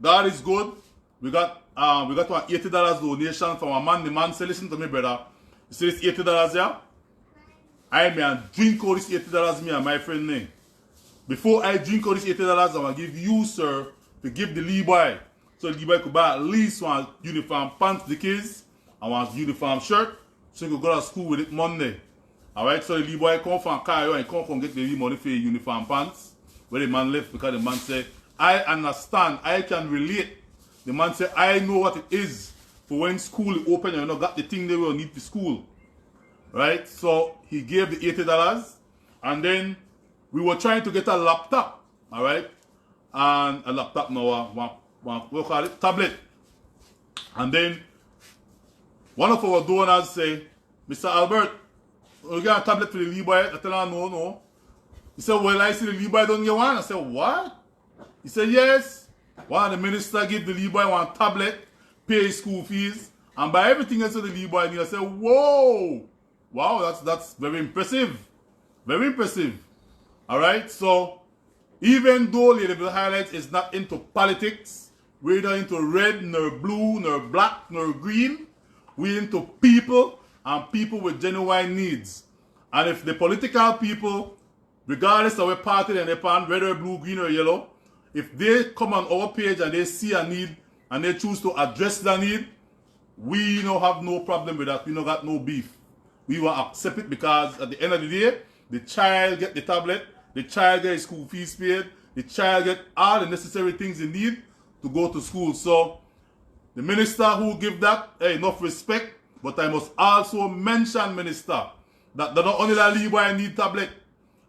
God is good. We got one $80 donation from a man. The man said, listen to me, brother. You see this $80 here? I may drink all this $80 me and my friend name. Before I drink all this $80, I'm gonna give you, sir, to give the Lee Boy. So the Lee Boy could buy at least one uniform pants for the kids and one uniform shirt. So he could go to school with it Monday. Alright, so the Lee Boy come from Cairo and come get the money for uniform pants. Where the man left because the man said, I understand, I can relate. The man said, I know what it is for when school is open and you not got the thing they will need for school. Right? So he gave the $80 and then we were trying to get a laptop. Alright? And a laptop now, what we call it? Tablet. And then one of our donors say, Mr. Albert, we got a tablet for the Lee Boy. I tell him, no. He said, well, I see the Lee Boy don't get one. I said, what? He said, yes. One of the minister give the Lee Boy one tablet, pay his school fees, and buy everything else to the Lee Boy. And I said, whoa. Wow, that's very impressive. Very impressive. Alright, so even though Ladyville Highlights is not into politics, we're not into red, nor blue, nor black, nor green. We're into people and people with genuine needs. And if the political people, regardless of what party they're on, whether blue, green, or yellow, if they come on our page and they see a need and they choose to address the need, we don't have no problem with that. We don't got no beef. We will accept it because at the end of the day, the child get the tablet, the child get his school fees paid, the child get all the necessary things he need to go to school. So the minister who give that, hey, enough respect, but I must also mention, minister, that not only the Levi need tablet,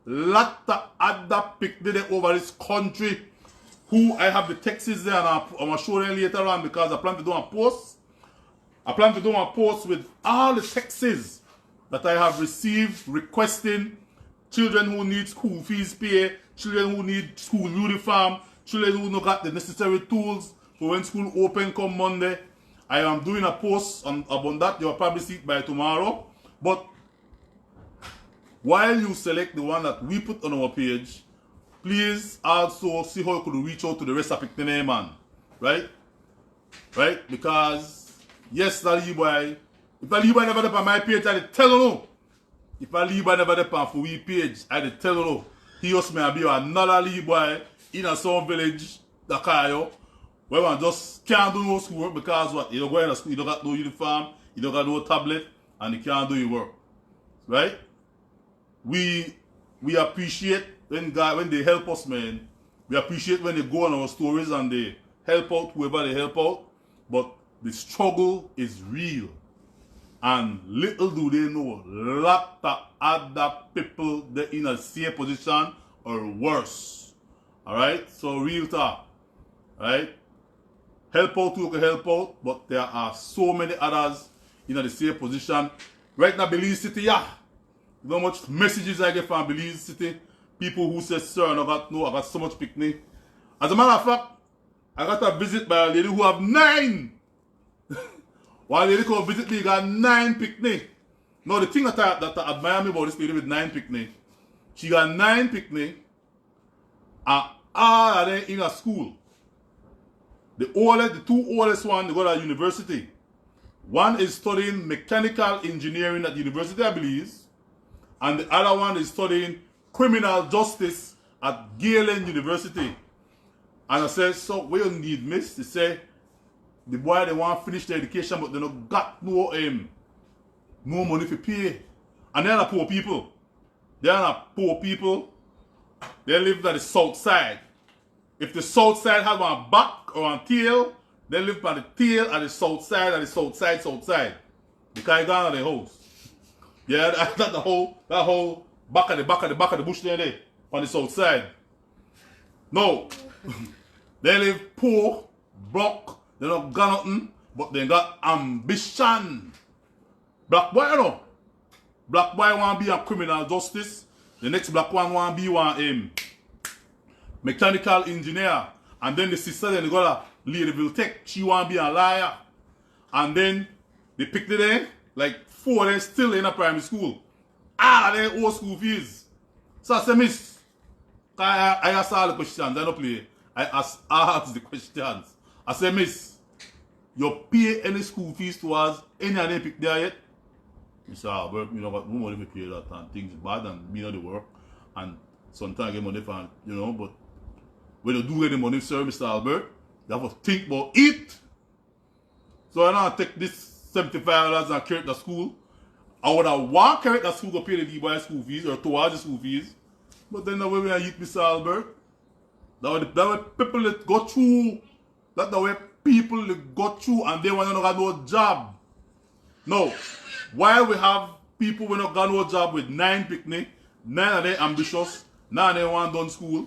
lot of other people over this country who I have the texts there and I'm going to show them later on because I plan to do a post. I plan to do a post with all the texts that I have received requesting children who need school fees paid, children who need school uniform, children who don't got the necessary tools for when school open come Monday. I am doing a post about that. You'll probably see it by tomorrow. But while you select the one that we put on our page, please also see how you could reach out to the rest of the man. Right? Right? Because, yes, that Levi, if a Levi never on my page, I tell you. If a Levi never on for we page, I tell you. He just may be another Levi in a some village, Dakayo, where man just can't do no school work because what? You don't go in a school, you don't got no uniform, you don't got no tablet, and you can't do your work. Right? We appreciate when they help us, man. We appreciate when they go on our stories and they help out whoever they help out. But the struggle is real. And little do they know, lot of other people that in a same position or worse. Alright? So real talk. Alright? Help out who can help out, but there are so many others in the same position. Right now, Belize City, yeah. You know how much messages I get from Belize City. People who say, sir, I got so much picnic. As a matter of fact, I got a visit by a lady who have 9. One lady come visit me, got 9 picnic. Now the thing that I admire me about this lady with 9 picnic, she got 9 picnic and all of them in a school. The two oldest one, they go to university. One is studying mechanical engineering at the University of Belize, and the other one is studying criminal justice at Galen University. And I said, so what you need, miss? They say, the boy they want to finish their education, but they don't got no money to pay. And they're not poor people. They're not poor people. They live at the south side. If the south side has one back or one tail, they live by the tail at the south side, south side. Because I got out of the house. Yeah, that's that whole back of the bush there, on the south side. No. They live poor, broke. They don't got nothing, but they got ambition. Black boy, you know. Black boy want to be a criminal justice. The next black one want to be one mechanical engineer. And then the sister, then they got a Ladyville Tech. She want to be a lawyer. And then they picked it there, like 4 of them still in a primary school. All of them owe school fees. So I said, miss, I asked all the questions. I don't play. I asked the questions. I said, miss, you pay any school fees towards any of them pick there yet? He said, well, you know what, no money to pay that and things bad and me know the work. And sometimes I get money for, you know, but when you do get the money, sir, Mr. Albert, you have to think about it. So I now take this $75 and carry it to school. I would have want to carry it to school to pay the Levi school fees or towards the school fees. But then the way when I eat Mr. Albert, that way people that go through, that's the way people that go through and they want to have no job. No. While we have people who not got no job with 9 picnic, 9 of them ambitious, 9 of them want done school.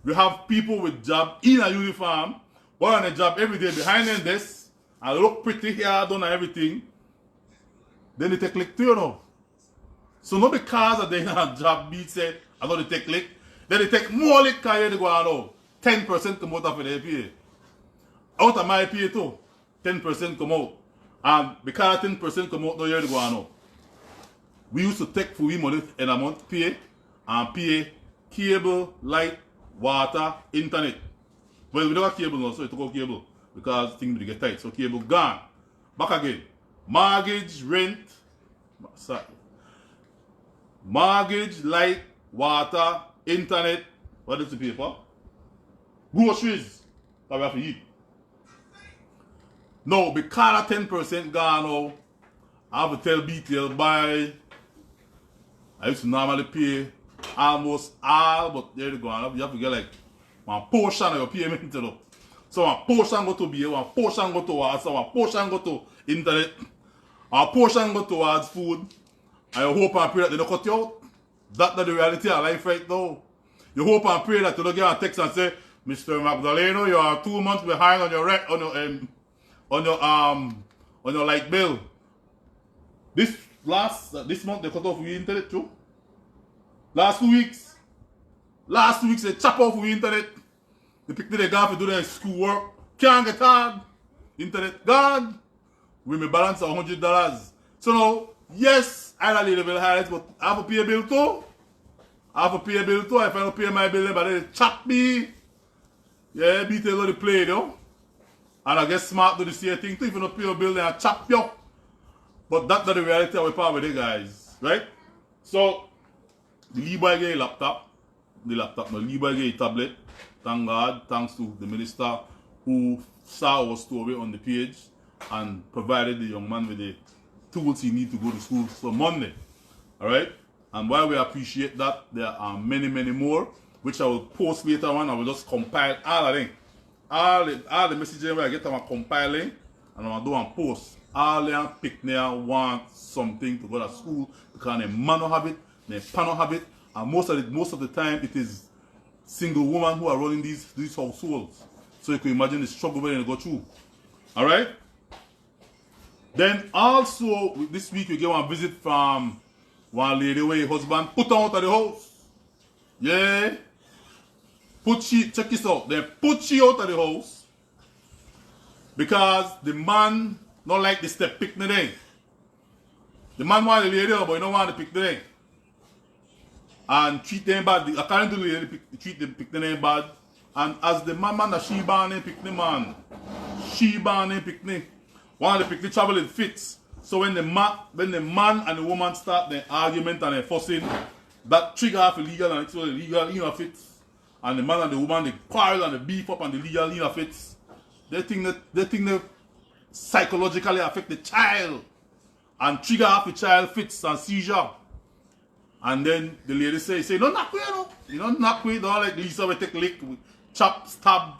We have people with job in a uniform, one on a job every day behind them desk, and look pretty here, done and everything. Then they take lick too, you know. So not because they have job beat say, I know they take lick. Then they take more lick because they go on now. 10% come out of the pay. Out of my pay too. 10% come out. And because 10% come out no year to go on now. We used to take for we money in a month pay and pay cable, light, water, internet. Well, we don't have cable now, so we took out cable because things will get tight. So cable gone. Back again. Mortgage, rent, mortgage, light, water, internet. What is the pay for? Groceries that we have to eat. No, because of 10% gone now, I have to tell BTL buy. I used to normally pay almost all, but there you go. You have to get like one portion of your payment. You know. So one portion go to beer, one portion go towards, one portion go to internet, one portion go towards food. And you hope and pray that they don't cut you out. That's not the reality of life right now. You hope and pray that you don't get a text and say, Mr. Magdaleno, you are 2 months behind on your rent, on your light bill. This month they cut off your internet too. Last 2 weeks they chop off your internet. They pick the guy to do their school work. Can't get hard. Internet gone. We may balance $100. So now, yes, I don't need a bill highlights, but I have to pay a bill too. If I don't pay my bill, but they chop me. Yeah, beat a lot of play though. And I get smart to the same thing too. If you don't pay your bill, they chop you. But that's not the reality of the power with it, guys. Right? So, the Levi get a laptop. No, Levi get a tablet. Thank God, thanks to the minister who saw our story on the page and provided the young man with the tools he needs to go to school for Monday. Alright? And while we appreciate that, there are many, many more, which I will post later on. I will just compile all of them. All the messages where I get them compiling and I will do and post. All them pick there want something to go to school because their man don't have it, their pan don't have it, and most of the time it is single women who are running these households. So you can imagine the struggle when they go through. Alright? Then also this week you get one visit from one lady where her husband put her out of the house. Yeah. Check this out. They put she out of the house because the man not like the step pick the day. The man want the lady, but he don't want to pick the day. And treat them bad. According to the lady, treat them pick the name bad. And as the man that she born and pick the man. She born and pick the. One of the pick the travel in fits. So when the man and the woman start their argument and their fussing, that trigger off illegal and it's all illegal in fits. And the man and the woman they quarrel and they beef up and the legal in fits. They think that psychologically affect the child and trigger off the child fits and seizure. And then the lady say, don't knock me, you don't knock me, don't like Lisa will take lick, chop, stab.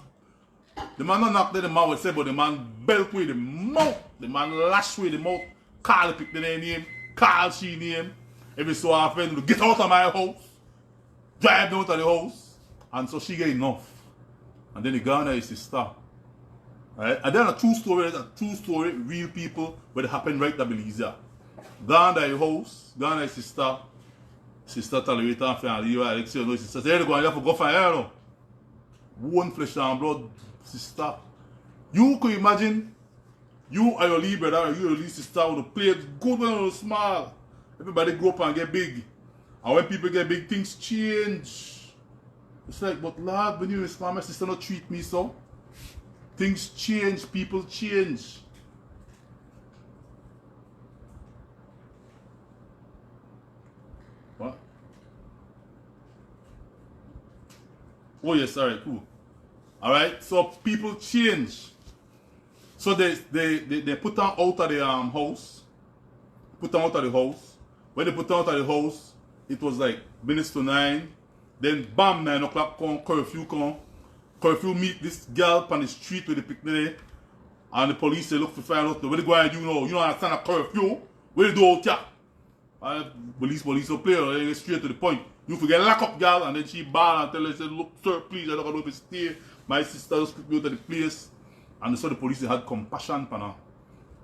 The man don't knock, then the man will say, but the man belt with the mouth, the man lash with the mouth, call pick the name, call she name. Every so often, get out of my house, drive down to the house. And so she get enough. And then the guy and his sister. Right? And then a true story, real people, but it happened right at Belize. Gone to the house, gone to his sister tolerate and family, like say, no, sister say, hey, you have to go for her, no. One flesh and blood, sister. You could imagine, you and your little brother, and you and your little sister would play good when you were small. Everybody grow up and get big. And when people get big, things change. It's like, but Lord, when you were small, my sister not treat me so. Things change, people change. What? Oh yes, alright, cool. Alright, so people change. So they put them out of the house. Put them out of the house. When they put them out of the house, it was like minutes to 9. Then bam, 9 o'clock come, curfew come. Curfew meet this girl on the street with the picnic. And the police say, look to find out what they go and do now. You don't understand a curfew. What you do out here? And police will play her, they get straight to the point. You forget lock up girl and then she ball and tell her, say, look sir, please, I don't know if you stay. My sister just put me out of the place. And so the police had compassion for her.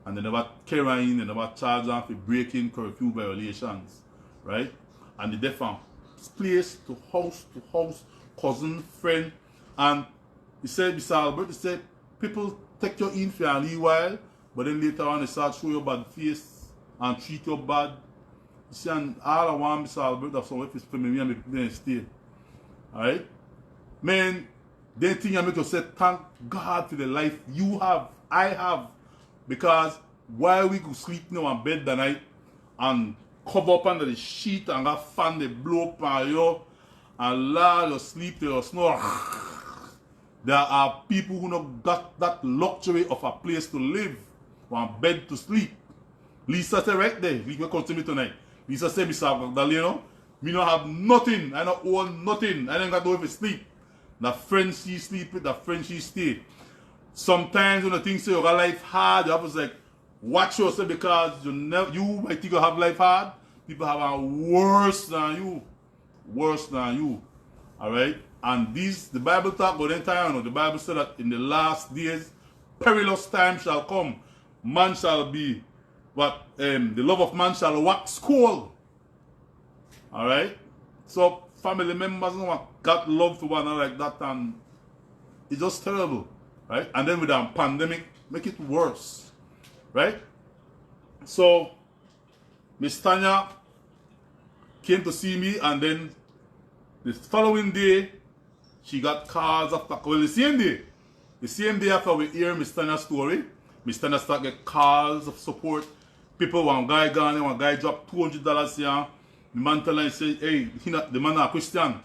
And they never carry her in, they never charge her for breaking curfew violations. Right? And the different place to house, cousin, friend. And he said, Mr. Albert, he said, people take you in for a little while, but then later on they start show you bad face and treat you bad. He said, and all I want, Mr. Albert, that's all if it's for me and me stay. Alright? Man, they think I make you say, thank God for the life you have, I have. Because while we could sleep now on bed that night and cover up under the sheet and got fan they blow up on you and Lord you sleep till you snore. There are people who not got that luxury of a place to live, one bed to sleep. Lisa said right there, Lisa come to me tonight. Lisa said, Mr. Magdaleno, me don't have nothing. I don't own nothing. I don't got nowhere to sleep. The friends she sleep with, the friends she stay. Sometimes when the things say you got life hard, you have to like watch yourself because you might think you have life hard. People have a worse than you. Worse than you. Alright? And the Bible talk about time, the Bible said that in the last days, perilous times shall come. Man shall be the love of man shall wax cold. Alright? So family members got love for one another like that, and it's just terrible. Right? And then with the pandemic, make it worse. Right? So Miss Tanya came to see me, and then the following day she got calls after, well, the same day after we hear Miss Tanya's story, Miss Tanya start get calls of support. People, one guy gone there, one guy dropped $200 here. The man tell her, say, hey, the man not a Christian.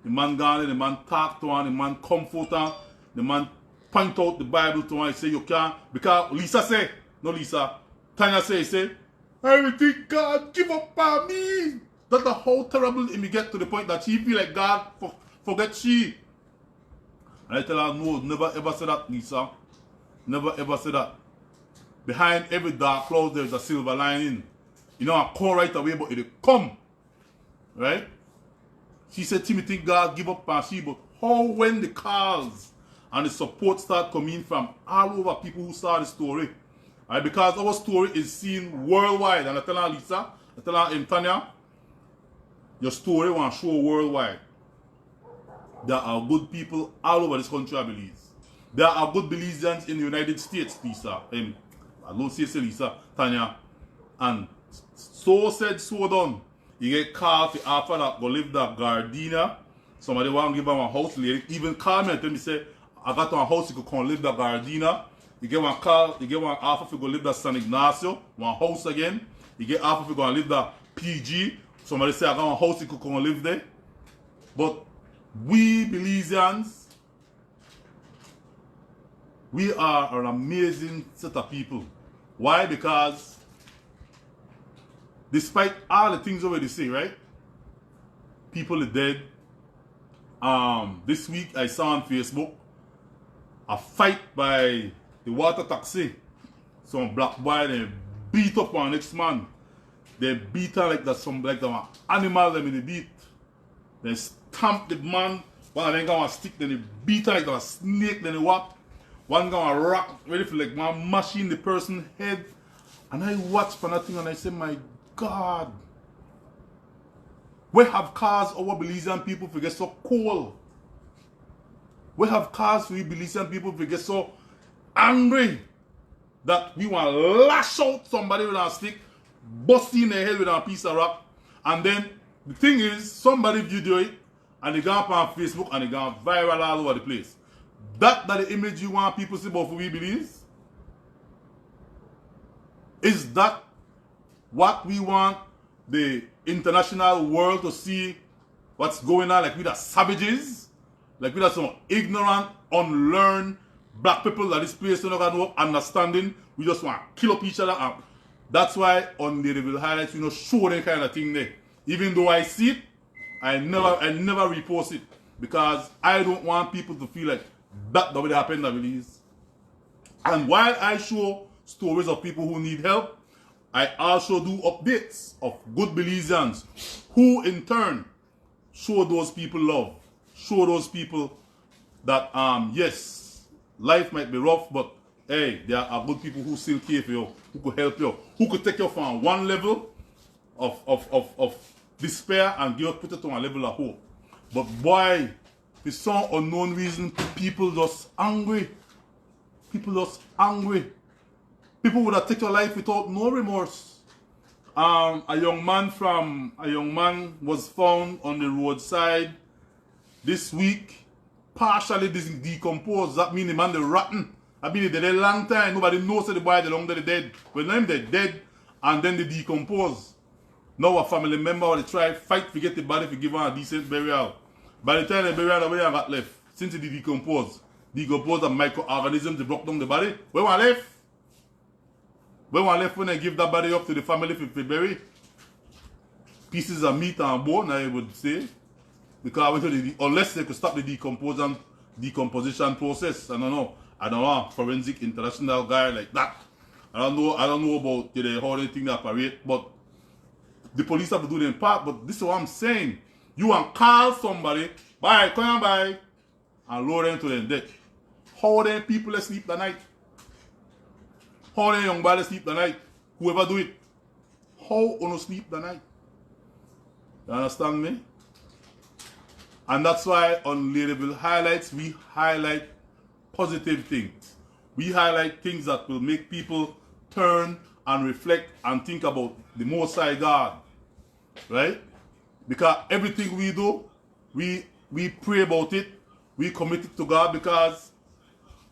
The man gone there, the man talk to her, the man comfort her, the man point out the Bible to her, he say, you can't, because Lisa say, no Lisa, Tanya say, everything God give up on me. That's how terrible it may get to the point that she feel like God forget she. And I tell her, no, never ever say that, Lisa. Never ever say that. Behind every dark cloud, there's a silver lining. You know, I call right away, but it come. Right? She said, Timothy, God give up on she, but how when the calls and the support start coming from all over people who saw the story. Right? Because our story is seen worldwide. And I tell her, Lisa, I tell her, Tanya, your story want to show worldwide. There are good people all over this country, I believe. There are good Belizeans in the United States, Lisa. I don't say Lisa, Tanya. And so said, so done. You get called to offer that go live that Gardena. Somebody want to give them a house. Even call me and tell me, say, I got a house, you could come live that Gardena. You get one call, you get one offer if you go live that San Ignacio, one house again. You get offer if you go and live that PG. Somebody say, I got a house, you could come live there. But we Belizeans, we are an amazing set of people. Why? Because despite all the things already say, right? People are dead. This week I saw on Facebook a fight by the water taxi. Some black boy, they beat up one next man. They beat her like that, like the animal them in the beat. They stamp the man. One of them got a stick, then they beat her like a snake, then they walk. One got a rock, ready for like one machine the person's head. And I watch for nothing and I say, my God. We have cars our Belizean people to get so cold. We have cars for we Belizean people to get so angry that we want to lash out somebody with our stick, bust in their head with a piece of rock. And then the thing is, somebody video it and they go up on Facebook and they go viral all over the place. That the image you want people to see about who we believe? Is that what we want the international world to see what's going on? Like we are savages? Like we are some ignorant, unlearned black people that this place don't have no understanding. We just want to kill up each other. And that's why on Ladyville highlights, you know, show that kind of thing there. Even though I see it, I never repost it. Because I don't want people to feel like that the way it happened, I believe. And while I show stories of people who need help, I also do updates of good Belizeans who in turn show those people love. Show those people that yes, life might be rough, but hey, there are good people who still care for you, who could help you, who could take you from one level of despair and put it to a level of hope. But boy, for some unknown reason, people just angry. People just angry. People would have taken your life without no remorse. A young man was found on the roadside this week, partially decomposed. That means the man is rotten. I mean, they're dead a long time. Nobody knows that the boy is long dead. When they're dead and then they decompose. Now a family member will try fight to get the body to give her a decent burial. By the time they bury her, the way I got left, since he decomposed, decompose a microorganism to break down the body. Where one left? Where one left when they give that body up to the family for bury? Pieces of meat and bone, I would say. Because unless they could stop the decomposition process, I don't know. I don't know, forensic international guy like that. I don't know about how they think they operate, but the police have to do their part. But this is what I'm saying. You want to call somebody, bye, come on by, and lower them to their death. How them people sleep the night? How them young boys sleep the night? Whoever do it. How you sleep the night? You understand me? And that's why on Ladyville Highlights, we highlight positive things. We highlight things that will make people turn and reflect and think about the Most High God. Right? Because everything we do, we pray about it, we commit it to God, because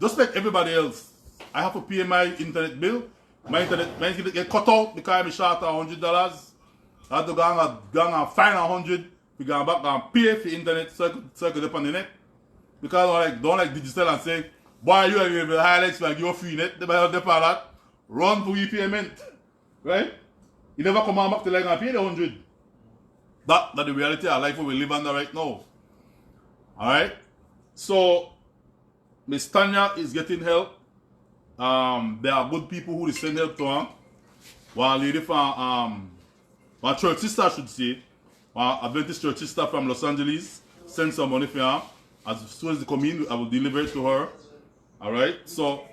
just like everybody else, I have to pay my internet bill. My internet get cut out because I'm short $100. I have to go and find 100. We go back and pay for internet so I could on the net. Because I don't like digital and say, boy, you have the highlights like your free net, they buy out the that. Run for your payment. Right? You never come back to like and pay the 100. That's the reality of life we live under right now. Alright? So Miss Tanya is getting help. There are good people who send help to her. One lady from one church sister, I should say, one Adventist church sister from Los Angeles, send some money for her. As soon as they come in, I will deliver it to her. Alright? So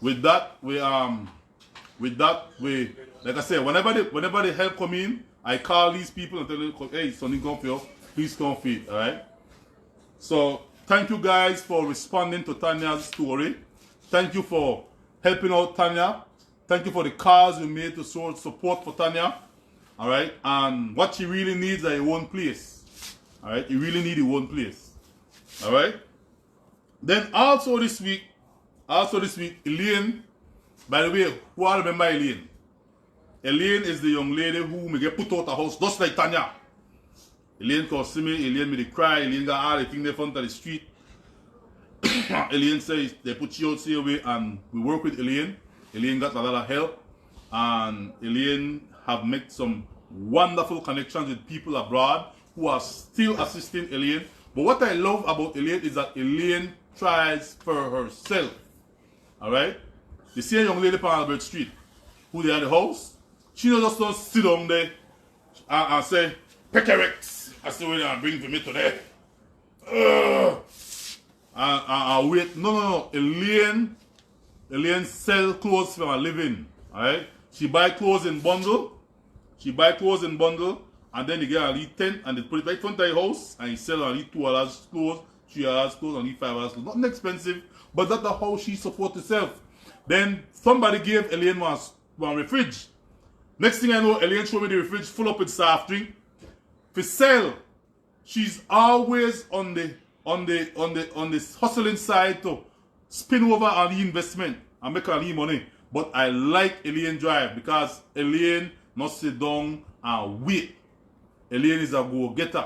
with that, we like I said, whenever the help come in, I call these people and tell them, hey, something come for you, please come feed. Alright? So thank you guys for responding to Tanya's story. Thank you for helping out Tanya. Thank you for the calls you made to show support for Tanya. Alright? And what she really needs is her own place. Alright? You really need your own place. Alright? Then also this week, Elaine, by the way, who all remember Elaine? Elaine is the young lady who may get put out of the house just like Tanya. Elaine can see me, Elaine made the cry, Elaine got all the things in front of the street. Elaine says they put you out, stay away, and we work with Elaine. Elaine got a lot of help, and Elaine have made some wonderful connections with people abroad who are still assisting Elaine. But what I love about Elaine is that Elaine tries for herself. Alright? The same young lady from Albert Street, who they at the house, she just don't sit down there and say, Pecarex, I see what they bring for me today. And wait. No. Elaine sell clothes for a living. Alright? She buy clothes in bundle. And then they get a lead tent and they put it right in front of your house and you sell and eat $2 clothes, $3 clothes, and eat $5 clothes. Nothing expensive, but that's how she supports herself. Then somebody gave Elaine one fridge. Next thing I know, Elaine showed me the fridge full up with soft drink. For sale, she's always on the hustling side to spin over on the investment and make her money. But I like Elaine drive because Elaine not sit down and wait. Elaine is a go-getter.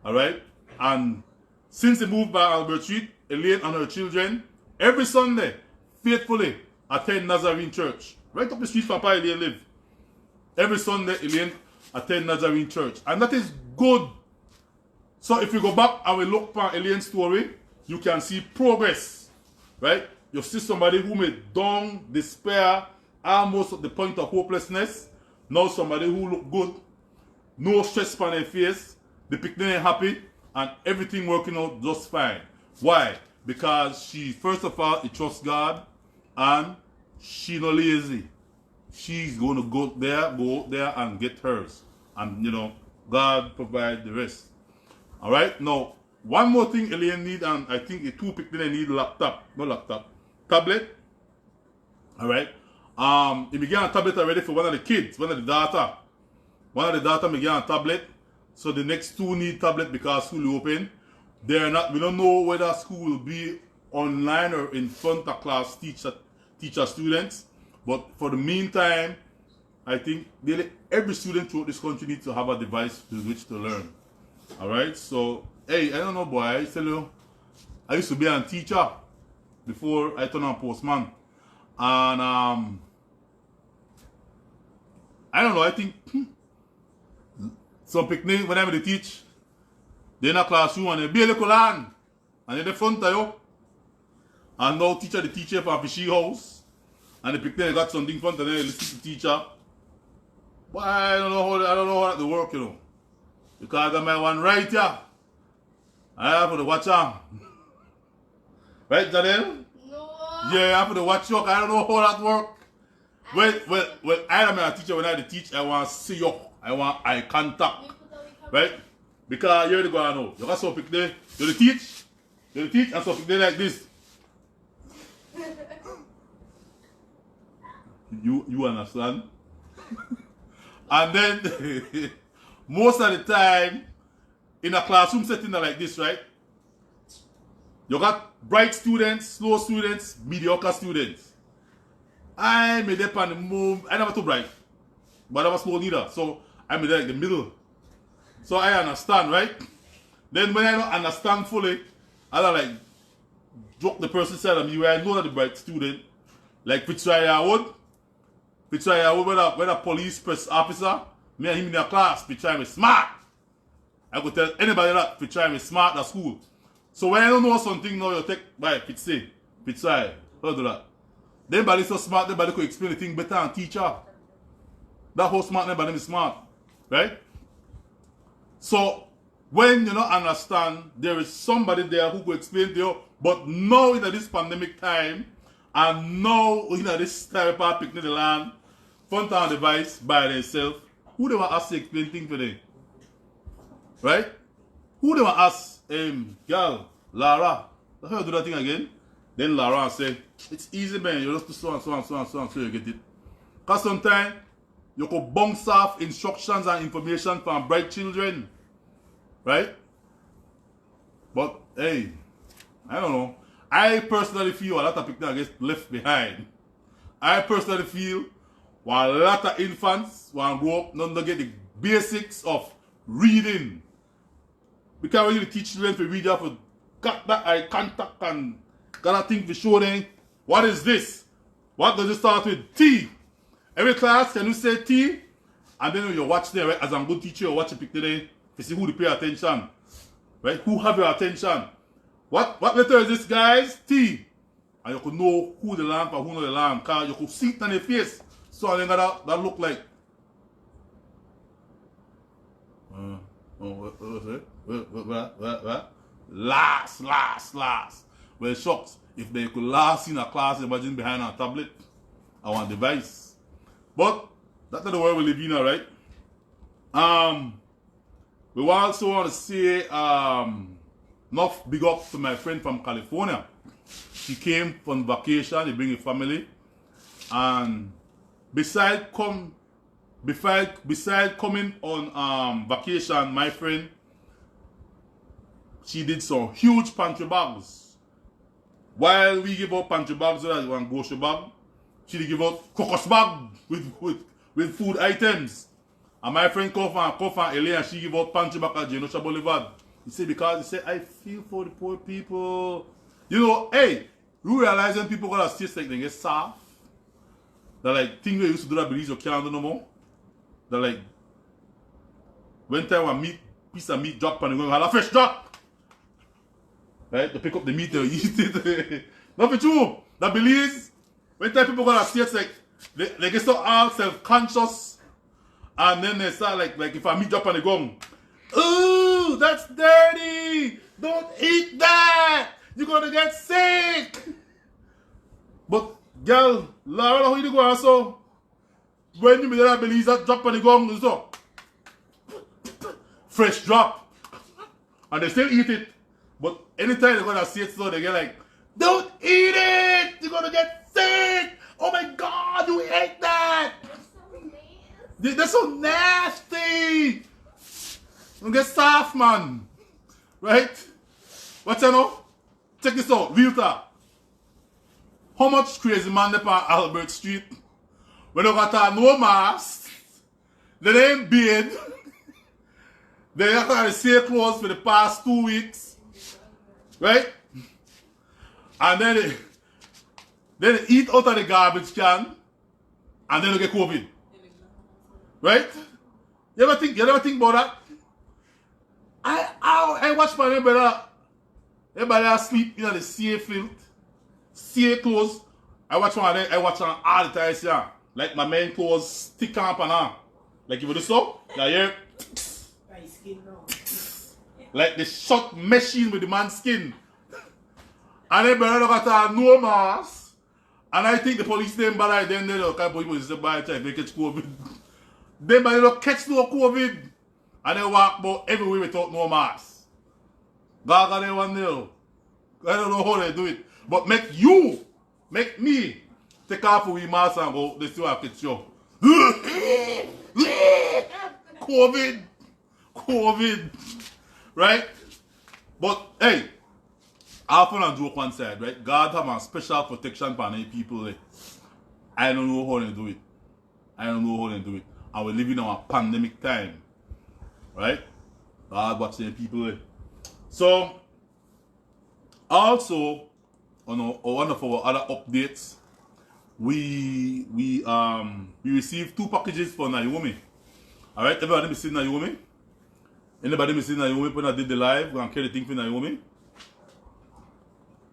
Alright? And since they moved by Albert Street, Elaine and her children, every Sunday, faithfully attend Nazarene Church. Right up the street from Papa Elaine live. Every Sunday, Elaine attend Nazarene Church. And that is good. So if you go back and we look for Elaine's story, you can see progress. Right? You see somebody who may down, despair, almost at the point of hopelessness. Now somebody who look good. No stress on their face. The picnic ain't happy. And everything working out just fine. Why? Because she, first of all, she trusts God. And she not lazy. She's going to go out there and get hers. And, God provide the rest. Alright? Now, one more thing Elaine need, and I think the two picnic need tablet. Alright? He began a tablet already for one of the kids, one of the daughter. One of the daughter began a tablet. So the next two need tablet because school is open. We don't know whether school will be online or in front of class teacher students. But for the meantime, I think nearly every student throughout this country needs to have a device with which to learn. Alright, so Hey, I don't know, boy. I tell you, I used to be a teacher before I turned on postman. And I don't know, I think some picnic, whenever they teach, they're in a classroom and they be a little land. And they're in front of you. And now teacher, the teacher from a fishy house. And the picnic, they got something in front of them, they listen to the teacher. But I don't know how that work, you know. Because I got my one right here. I have to watch her. Right, Janelle? No. Yeah, I have to watch you. I don't know how that work. Well, I am a teacher. When I teach, I want to see you. I want eye contact. Right? Because you're the guy I know. You got some pick there. You teach. You teach and some pick there like this. You understand? And then most of the time in a classroom setting like this, right? You got bright students, slow students, mediocre students. I made up on the move. I never too bright, but I was slow neither. So I made like the middle. So I understand, right? Then when I don't understand fully, I don't like joke the person side of me where I know that the bright student, like Fitzroy Wood. Fitzroy Wood, when a police press officer, me and him in the class, Fitzroy me smart. I could tell anybody that Fitzroy me smart at school. So when I don't know something now, you take by Fitzroy, how do that? Then body so smart, then body could explain the thing better and teach her. That whole smart, then body is smart. Right? So when you don't understand, there is somebody there who could explain to you, but now in this pandemic time, and now in this type of picnic the land, front on device by themselves, who they want to ask to explain things for them? Right? Who they want to ask, girl, Lara, I heard do that thing again. Then Lara say, it's easy, man, you just do so and so and so and so and so you get it. Because sometimes you could bounce off instructions and information from bright children. Right? But hey, I don't know. I personally feel a lot of people get left behind. I personally feel while a lot of infants want to grow up, none get the basics of reading. Because when you teach children to read, you have to got that eye contact and got a thing to show them. What is this? What does it start with? T. Every class, can you say T? And then when you watch them, right, as a good teacher, you watch a picture there to see who to pay attention. Right? Who have your attention? What letter is this, guys? T. And you could know who the lamp and who not the lamp. Because you could see it on their face. So then that look like. What? Last. Well, shocked. If they could last in a class, imagine behind a tablet or a device. But that's not the world we live in, right? We also want to say enough big up to my friend from California. She came from vacation, he bring a family, and beside coming on vacation, my friend, she did some huge pantry bags. While we give out pantry bags, so that one grocery bag, she did give out crocus bag with food items. And my friend come from LA and she give out pantry bag at Genosha Boulevard. He said, because he said, I feel for the poor people. You know, hey, you realize when people got a taste like they get soft? That like things we used to do that believe you can't do no more. That like when time one piece of meat drop and you go have a fresh drop. Right? To pick up the meat and eat it. Not for true. That believes when time people got a taste like they get so all self-conscious and then they start like if a meat drop on the gum. Ooh, that's dirty! Don't eat that! You're gonna get sick! But, girl, Laura, how you go on so? When you that believe that drop on the gum, so fresh drop. And they still eat it. But anytime they're gonna see it so, they get like, don't eat it! You're gonna get sick! Oh my god, you ate that! That's so nasty! Don't get soft, man. Right? What you know? Check this out. Real talk. How much crazy man up on Albert Street when they got no mask, they ain't beard, They have the same clothes for the past 2 weeks. Right? And then they eat out of the garbage can and then they get COVID. Right? You ever think about that? I watch my everybody asleep in the same filth, same clothes. I watch them all the time, yeah. Like my main clothes stick up and on. Like you do so, now here. Like the shot machine with the man's skin. And then brother got no mask. And I think the police them bad then they don't police say by try to catch COVID. Then they don't catch no COVID. And they walk about everywhere without no mask. God they one there. I don't know how they do it. But make me take off we mask and go, they still have to show. COVID. Right? But hey, I fun and joke one side, right? God have a special protection for any people. I don't know how they do it. And we're living in a pandemic time. Right? God watching people. So also on one of our other updates, we received 2 packages for Naomi. Alright, everybody missing Naomi? Anybody missing Naomi when I did the live? Go and carry the thing for Naomi.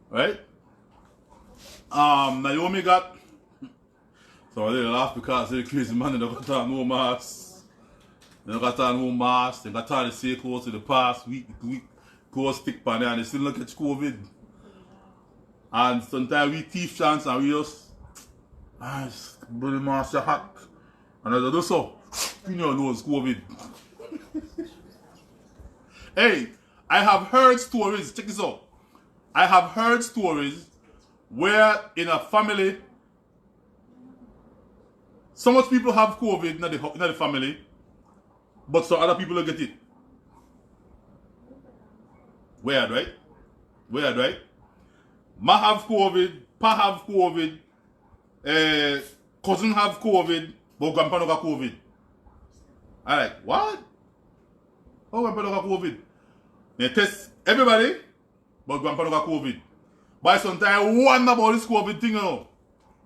Right? Naomi got, so I did laugh because the crazy man, they got no mask. They got no mask. They got the same clothes to the past week, clothes stick pan and they still don't catch COVID. And sometimes we thief chance and we just bloody mask your hat. And I do so, you know it's COVID. Hey, I have heard stories, check this out. I have heard stories where in a family, so much people have COVID in the family, but some other people don't get it. Weird, right? Ma have COVID, pa have COVID, cousin have COVID, but grandpa don't got COVID. I like, what? Oh, grandpa don't got COVID. They test everybody, but grandpa don't got COVID. But sometimes I wonder about this COVID thing, you know.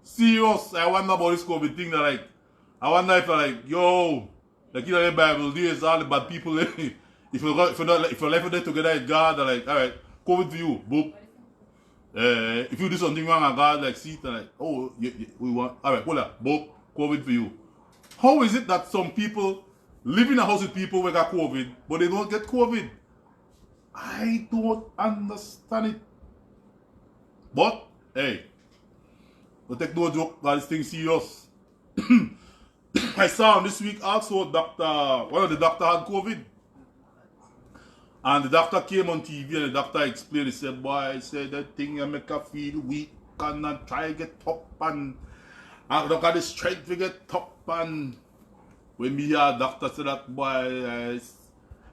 Serious, I wonder about this COVID thing. Like, I wonder if yo, like in the Bible, there's all the bad people. If you're left with together with God, they're like, all right, COVID for you, boop. If you do something wrong and God like see it, like, oh, we want, all right, hold up, boop, COVID for you. How is it that some people live in a house with people who got COVID, but they don't get COVID? I don't understand it. But, hey, don't take no joke, that this thing serious. I saw him this week also, one of the doctor had COVID. And the doctor came on TV and the doctor explained, he said, boy, I said that thing you make her feel weak and I try to get up and I don't got the strength to get up. And when me hear doctor said that, boy,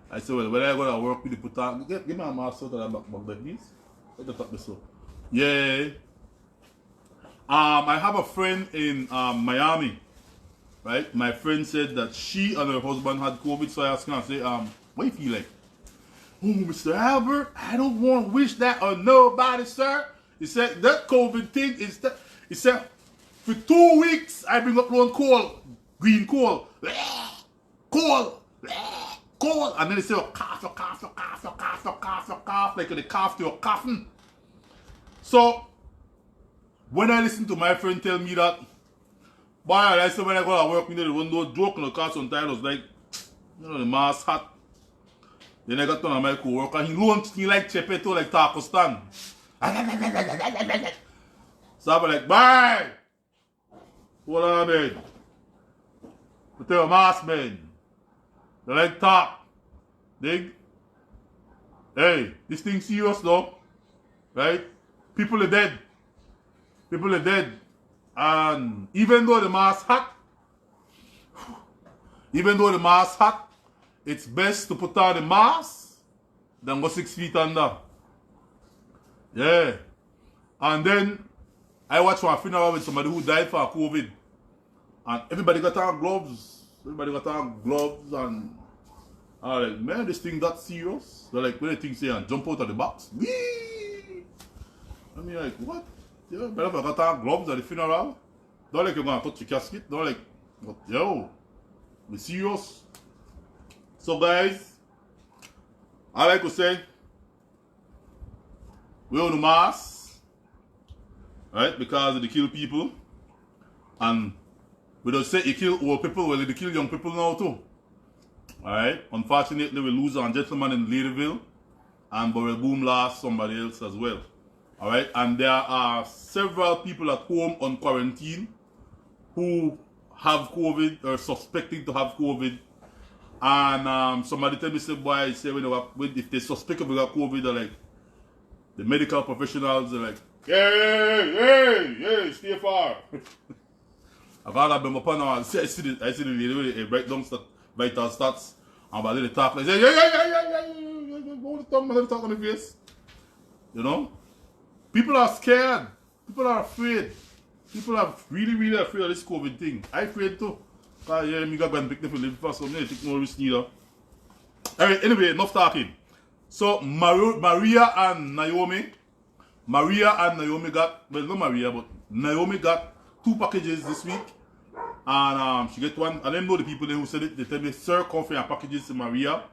I said, well, when I go to work with the put on, give me a mask so that I'm back there, please. Let the top this up. Yeah. I have a friend in Miami, right? My friend said that she and her husband had COVID, so I asked her, I say, what do you feel like? Oh, Mr. Albert, I don't want to wish that on nobody, sir. He said, that COVID thing is that, he said, for 2 weeks, I bring up one coal, green coal, coal, and then they say, cough, like they cough to a coffin. So, when I listen to my friend tell me that, boy, I said when I go to work, you know, there was no joke in the car sometimes, I was like, you know, the mask hat. Then I got on my co-worker, he launched me like Chepeto, like taco stand. So I was like, bye! Hold on, man. Put your mask, man. They like talk. Dig? Hey, this thing serious though. Right? People are dead. And even though the mask hot, it's best to put on the mask than go 6 feet under. Yeah. And then I watched one funeral with somebody who died for COVID. And everybody got on gloves. And I'm like, man, this thing that serious? They're like, when the thing say and jump out of the box. Whee! I mean, like, what? Yeah, better if I got on gloves at the funeral. Don't like you're gonna touch the casket. Don't like, what? Yo, be serious. So, guys, I like to say, we on the mask, right? Because they kill people. And we don't say it kill old people, well, they kill young people now too. Alright? Unfortunately, we lose a gentleman in Ladyville, and Burrell Boom lost somebody else as well. Alright? And there are several people at home on quarantine who have COVID or suspecting to have COVID. And somebody tell me, say, boy, say if they suspect we got COVID, they're like, the medical professionals are like, hey, stay far. I got them upon now. I see the lady write down vital stats. And by the talk, I say, yeah. Hold the tongue, let me talk on the face. You know? People are scared. People are afraid. People are really afraid of this COVID thing. I'm afraid too. Because yeah, me got to pick them for live fast, so I take no risk neither. Alright, anyway, enough talking. So Maria and Naomi got, well, not Maria, but Naomi got 2 packages this week. And she get one. I didn't know the people who said it. They tell me, sir, come for your packages to Maria.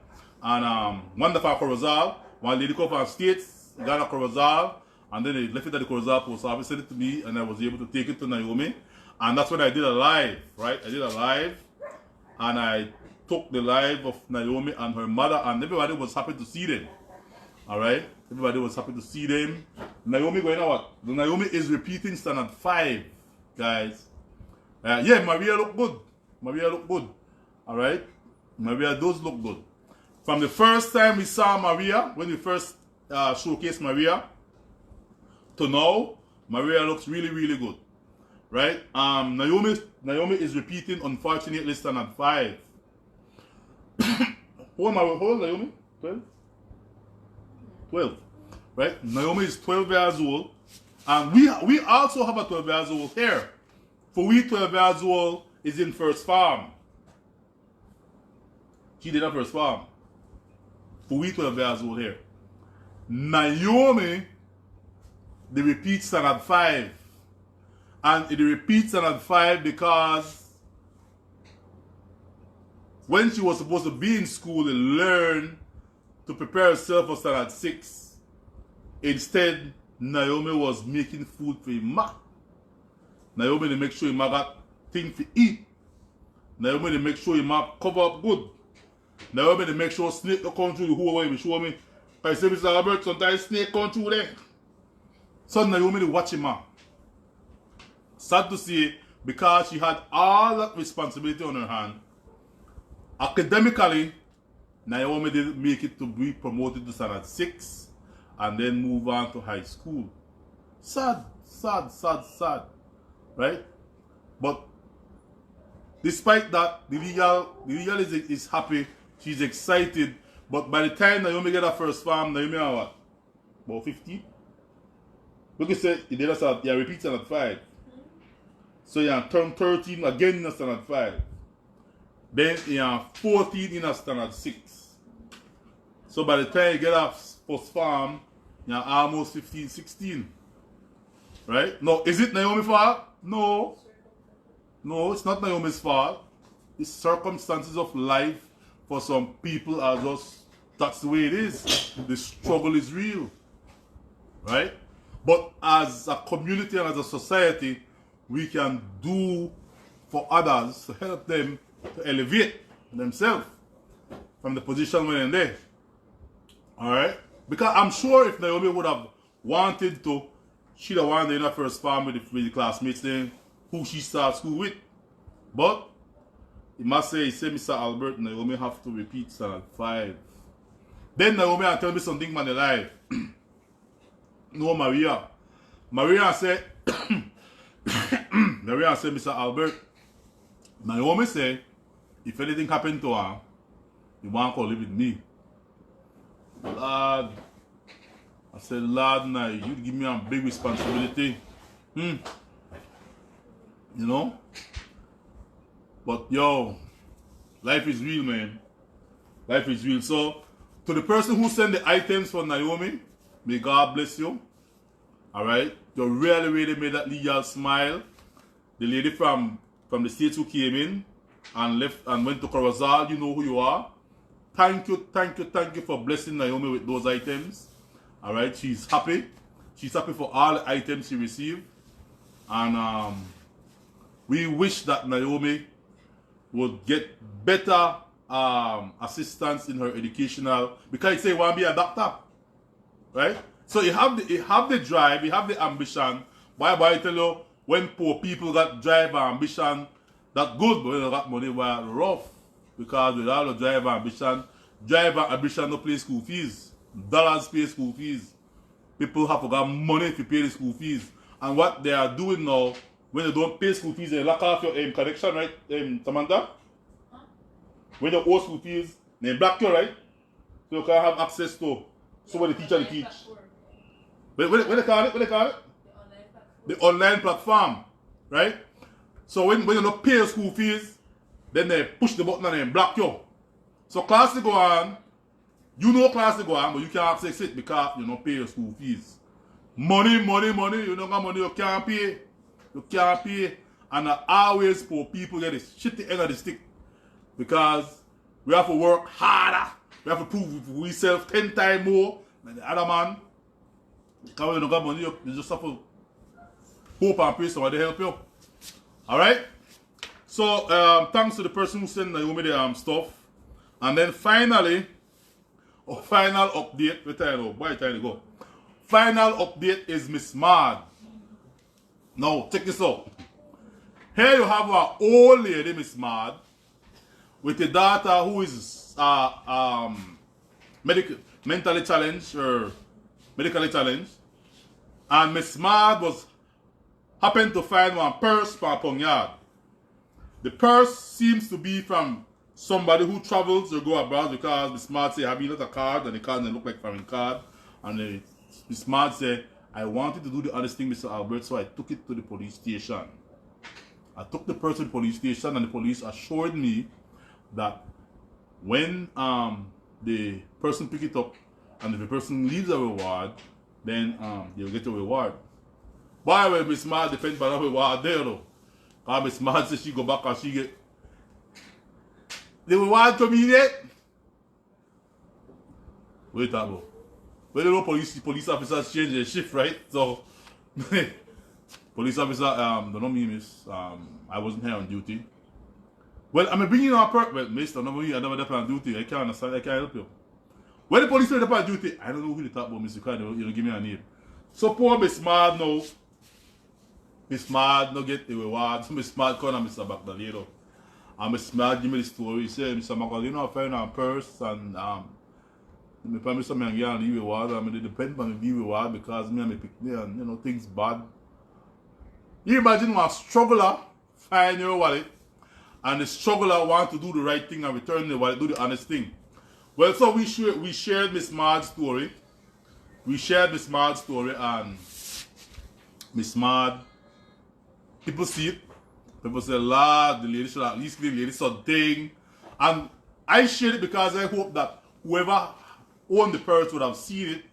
And one for Corozal. One lady come from States, got a Corozal. And then they left it at the Corozal post office, sent it to me, and I was able to take it to Naomi. And that's when I did a live, right? I did a live. And I took the live of Naomi and her mother, and everybody was happy to see them. Alright? Everybody was happy to see them. Naomi going on what? Naomi is repeating standard 5, guys. Yeah, Maria look good. Maria look good. Alright? Maria does look good. From the first time we saw Maria, when we first showcased Maria, to now, Maria looks really good. Right? Naomi is repeating, unfortunately, standard 5. How old Naomi? 12? 12. Right? Naomi is 12 years old. And we also have a 12 years old here. For we 12 years old is in first farm. She did a first farm. For we 12 years old here. Naomi, they repeat standard 5. And it repeats standard 5 because when she was supposed to be in school and learn to prepare herself for standard 6, instead, Naomi was making food for Ima. Naomi, they make sure Ima got things to eat. Naomi, they make sure Ima cover up good. Naomi, they make sure snake don't come through the whole way. Show me. I say, Mr. Albert, sometimes snake come through there. So Naomi, they watch Ima. Sad to say, because she had all that responsibility on her hand, academically, Naomi didn't make it to be promoted to standard 6 and then move on to high school. Sad. Right? But despite that, the legal is happy. She's excited. But by the time Naomi get her first farm, Naomi are what? About 15? Look, you say, you did a repeat standard 5. So you turn 13 again in a standard 5. Then you 14 in a standard 6. So by the time you get off first farm, you're almost 15, 16. Right? Now, is it Naomi's fault? No. No, it's not Naomi's fault. It's circumstances of life for some people are just, that's the way it is. The struggle is real. Right? But as a community and as a society, we can do for others to help them to elevate themselves from the position when they're there. Alright? Because I'm sure if Naomi would have wanted to, she'd have wanted in her first farm with the classmates then who she starts school with. But he must say, Mr. Albert, Naomi have to repeat standard 5. Then Naomi will tell me something on the live. No, Maria. Maria said, Mr. Albert, Naomi said, if anything happened to her, you want to live with me. Lord, I said, Lord, now you give me a big responsibility. You know? But yo, life is real, man. Life is real. So, to the person who sent the items for Naomi, may God bless you. Alright? You really, really made that Leah smile. The lady from the States who came in and left and went to Corozal, you know who you are. Thank you for blessing Naomi with those items. Alright? She's happy. She's happy for all the items she received. And we wish that Naomi would get better assistance in her educational, because you say you want to be a doctor, right? So you have the drive, you have the ambition. Why I tell you, when poor people got drive and ambition, that good, but when they got money, were rough. Because without the drive and ambition no pay school fees. Dollars pay school fees. People have to got money to pay the school fees. And what they are doing now, when they don't pay school fees, they lock off your connection, right, Samantha? When you owe school fees, they block you, right? So you can have access to what the teacher teach. What they call it? What they call it? The online platform, right? So when you don't pay your school fees, then they push the button and they block you. So class to go on, you know class to go on, but you can't access it because you don't pay your school fees. Money, you don't got money, you can't pay. You can't pay. And always for people get the shitty end of the stick. Because we have to work harder. We have to prove ourselves 10 times more than the other man. Because when you don't got money, you just have to hope and pray somebody help you. Alright? So, thanks to the person who sent Naomi the stuff. And then finally, final update. Where time to go? Final update is Miss Mad. Now, check this out. Here you have our old lady, Miss Mad, with a daughter who is mentally challenged or medically challenged. And Miss Mad happened to find one purse from a ponyard. The purse seems to be from somebody who travels or go abroad, because Miss Mad say, have you not a card? And the card doesn't look like foreign card. And Miss Mad said, I wanted to do the honest thing, Mr. Albert, so I took it to the police station. I took the purse to the police station, and the police assured me that when the person pick it up and if the person leaves a reward, then they'll get a reward. By the way, Miss Mad depends on the reward there though. Because Miss Mad says she go back and she get the reward to me yet. Wait a minute. Well, you know police officers change their shift, right? So police officer, don't know me, miss. I wasn't here on duty. Well, I'm bringing you on purpose. Well, mister, I never left on duty. I can't understand. I can't help you. When the police went up on duty, I don't know who they talk about, Mr. Carter. You know, give me a name. So poor Miss Mad now. Miss Mad no get the reward. So Miss Mad called Mr. Bagdalero. And Miss Mad give me the story. He said, Mr. Bagdalero, I found a purse and me promise me and get the reward. I mean, it depends on the reward because me and me pick there and you know things bad. You imagine one struggler find your wallet, and the struggler want to do the right thing and return the wallet, do the honest thing. Well, so we shared Miss Mad's story. We shared Miss Mad's story, and Miss Mad, people see it. People say, Lord, the lady should at least give the lady something. And I shared it because I hope that whoever owned the purse would have seen it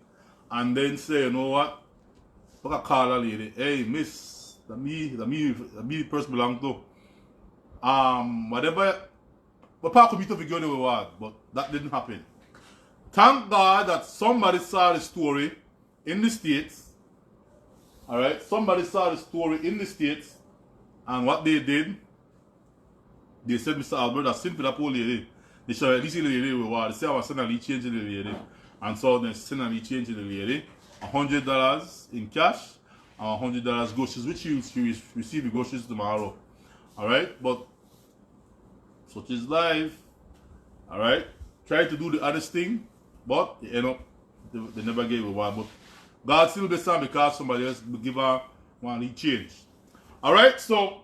and then say, you know what? I can call a lady, hey, miss, that me the purse belong to. Whatever, but part could be to figure the reward, but that didn't happen. Thank God that somebody saw the story in the States. Alright, somebody saw the story in the States, and what they did, they said, Mr. Albert, that's simple, that poor lady. They should at least see the lady reward. They say, I was sending a change to the lady. And so they send a change to the lady. $100 in cash and $100 groceries, which you receive the groceries tomorrow. Alright, but such is life. Alright, try to do the honest thing, but they end up, they never gave a reward. But God still bless her because somebody else give her one change. Alright, so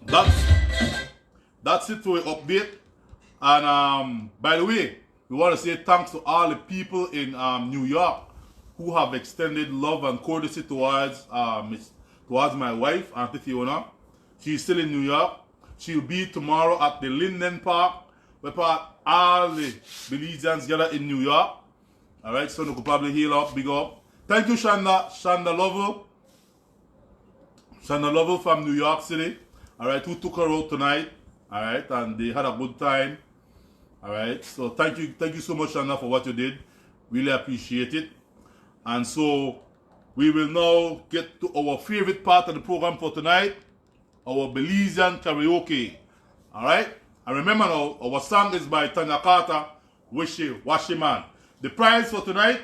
that's it for the update. And by the way, we want to say thanks to all the people in New York who have extended love and courtesy towards my wife, Auntie Fiona. She's still in New York. She'll be tomorrow at the Linden Park, we part all the Belizeans together in New York. Alright, so we could probably heal up, big up. Thank you, Shonda Lovell. Shonda Lovell from New York City. Alright, who took her out tonight. Alright, and they had a good time. Alright, so thank you so much, Shonda, for what you did. Really appreciate it. And so we will now get to our favorite part of the program for tonight, our Belizean karaoke. Alright? And remember now, our song is by Tanya Carter, Wishy Washy Man. The prize for tonight,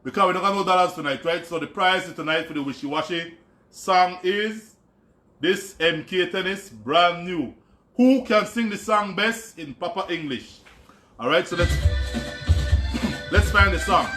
because we don't have no dollars tonight, right? So the prize tonight for the Wishy Washy song is this MK Tennis, brand new. Who can sing the song best in proper English? Alright, so let's find the song.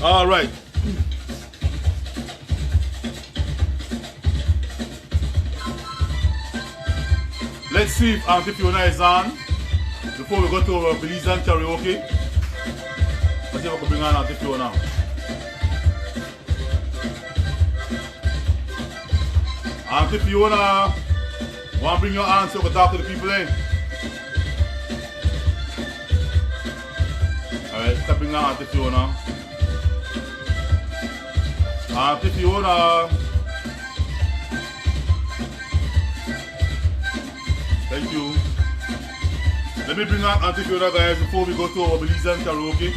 All right. Let's see if Auntie Fiona is on before we go to our Belizean karaoke. Let's see if I can bring on Auntie Fiona. Auntie Fiona, want to bring your aunt so we can talk to the people, eh? Alright, let's bring on Auntie Fiona. Auntie Fiona. Thank you. Let me bring out Auntie Fiona, guys, before we go to our Belizean karaoke.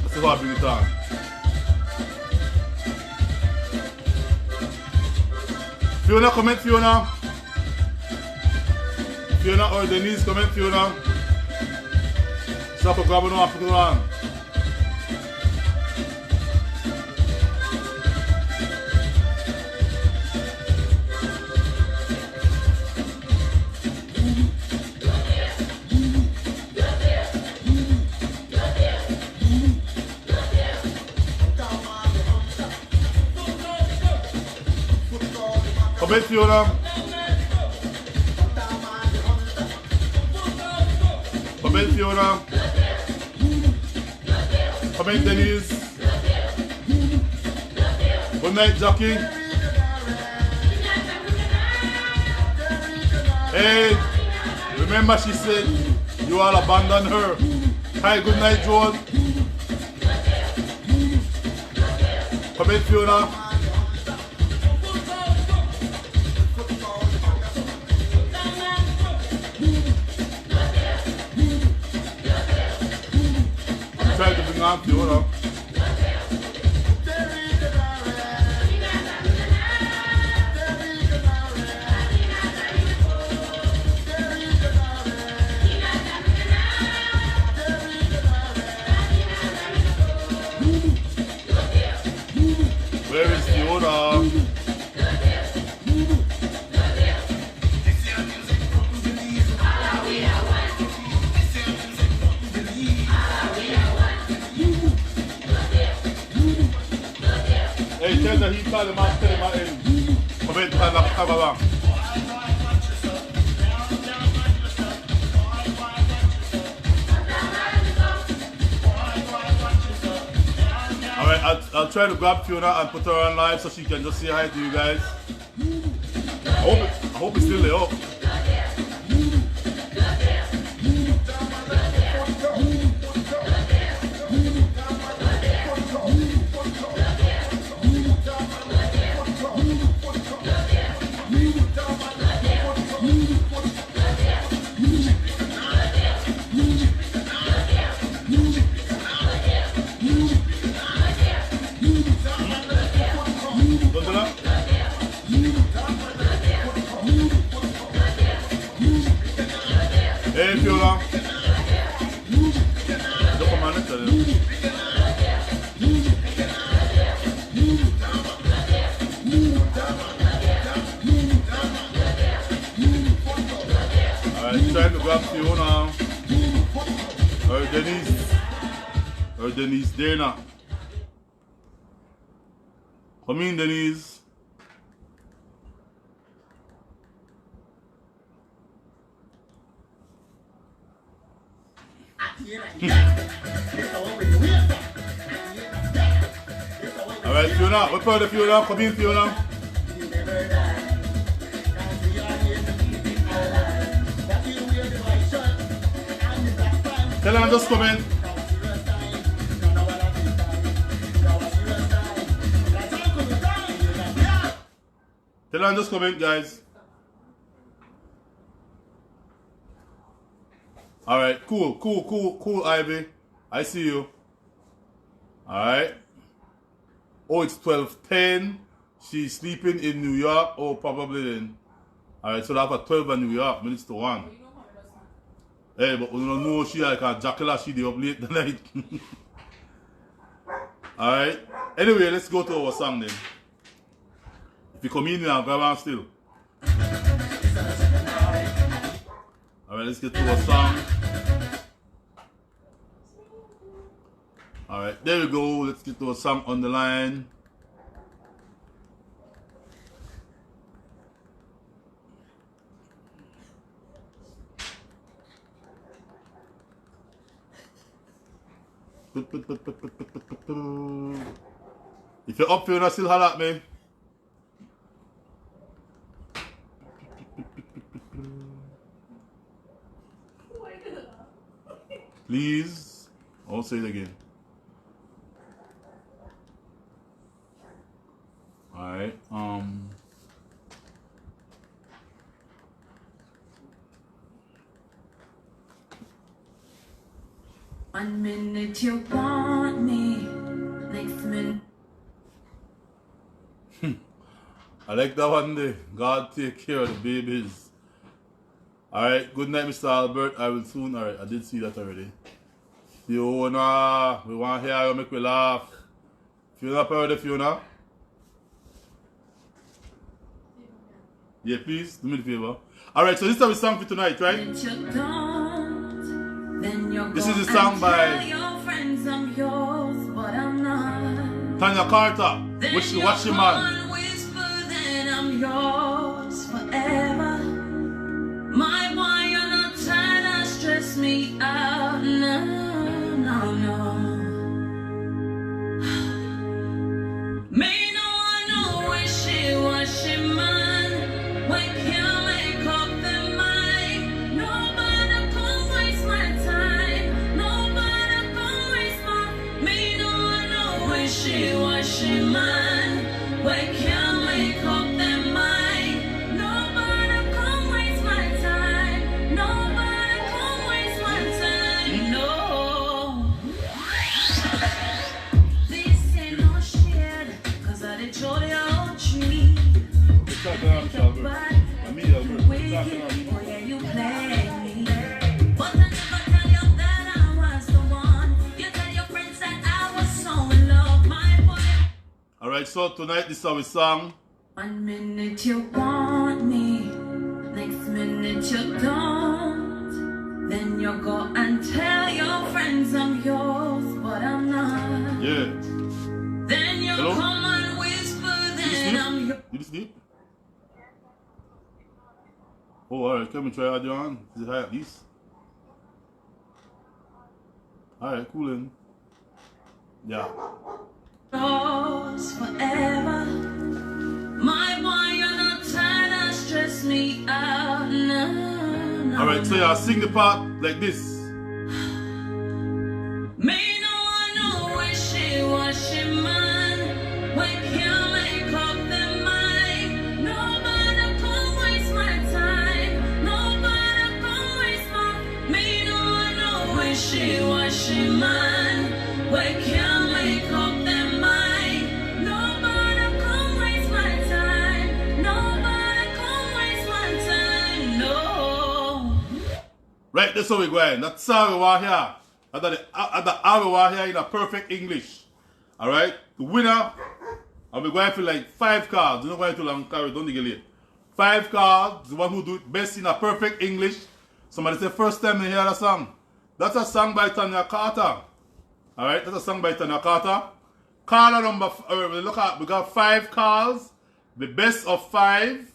Let's see how I bring it on. Fiona, comment, Fiona. Fiona or Denise, comment, Fiona. Stop for grabbing on, put it on. Comment, Fiona. Comment, Fiona. Comment, Denise. Good night, Jackie. Hey, remember she said you all abandoned her. Hi, good night, Joan. Comment, Fiona. Try to bring on Fiona. Where is Fiona? Hey, tell the heat call him out, tell him out in. Comment on the camera. Alright, I'll try to grab Fiona and put her on live so she can just say hi to you guys. I hope it's still there. Oh. Hey, Fiona. Look at my neck. Alright, trying to grab Fiona. Or Denise. Or Denise there now. Come in, Denise. Alright, Fiona. What part of Fiona? Come in, Fiona. Tell her just come in. Tell her just come in, guys. Alright, cool, Ivy. I see you. Alright. Oh, it's 12:10. She's sleeping in New York. Oh, probably then. Alright, so that's at 12 in New York, minutes to 1. Hey, but we don't know she like a jackal, she dey up late the night. Alright. Anyway, let's go to our song then. If you come in now, grab on still. Alright, let's get to our song. Alright, there we go. Let's get to a song on the line. If you're up here, still holler at me. Please. I'll say it again. Alright, 1 minute you want me, next minute. I like that one there. God take care of the babies. Alright, good night, Mr. Albert. I will soon. Alright, I did see that already. Fiona, we want to hear you make me laugh. Fiona, proud of Fiona. Yeah, please, do me the favor. Alright, so this is our song for tonight, right? This is a song by Tanya Carter, which you watch him man. I'm yours forever. My why you're not trying to stress me out. No, no, no. Me no one know wishy-washy man. We can't make up the mind. Nobody come waste my time. Nobody come waste my. Me no one know wishy-washy man. We can't make up the mind. Nobody come waste my time. Nobody come waste my time. No. This ain't no shit, 'cause I did show you all tree. But I never tell you that I was the one. You tell your friends that I was so in love, my boy. Alright, so tonight this is our song. 1 minute you want me, next minute you don't. Then you go and tell your friends I'm yours, but I'm not. Yeah. Then you Hello? come and whisper, then I'm yours. Did you sleep? Oh, alright, can we try audio on? Is it high at least? Alright, cool then. Yeah. Yours forever. My boy, you're not trying to stress me out. No, no. Alright, so yeah, sing the part like this. Me no one know wishy-washy man. We can't make up the mind. Nobody come waste my time. Nobody come waste my. Me no one know wishy-washy man. We can't make up the mind. Nobody come waste my time. Nobody come waste my time. No. Right, that's how we going. That's how we want here. That's how we want here in a perfect English. Alright? The winner, I'll be going for like 5 cards. You're not going to long carry, don't get late. 5 cards, the one who do it best in a perfect English. Somebody say first time they hear that song. That's a song by Tanya Carter. Alright, that's a song by Tanya Carter. Caller number, we got 5 calls. The best of 5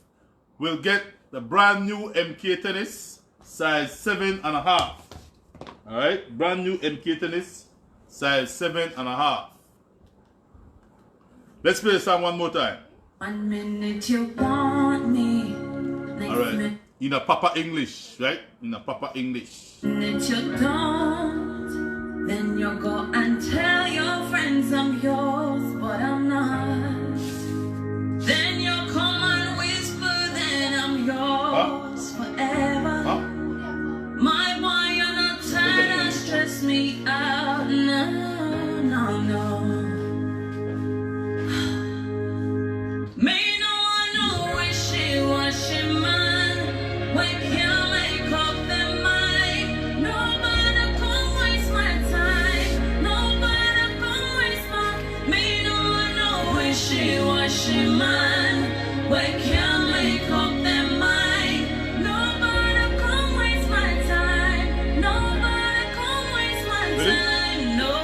will get the brand new MK tennis, size 7.5. Alright, brand new MK tennis, size 7.5. Let's play the song one more time. 1 minute you want me. Alright, in a proper English, right? In a proper English. Minute you don't, then you go and tell your friends I'm yours, but I'm not. Then you come and whisper, then I'm yours forever. My boy, you're not tired and stress me out. No, no, no. Me no wishy-washy man. We can't make up their mind. Nobody come waste my time. Nobody come waste my. Me no wishy-washy man. We can't make up their mind. Nobody come waste my time. Nobody come waste my time. No.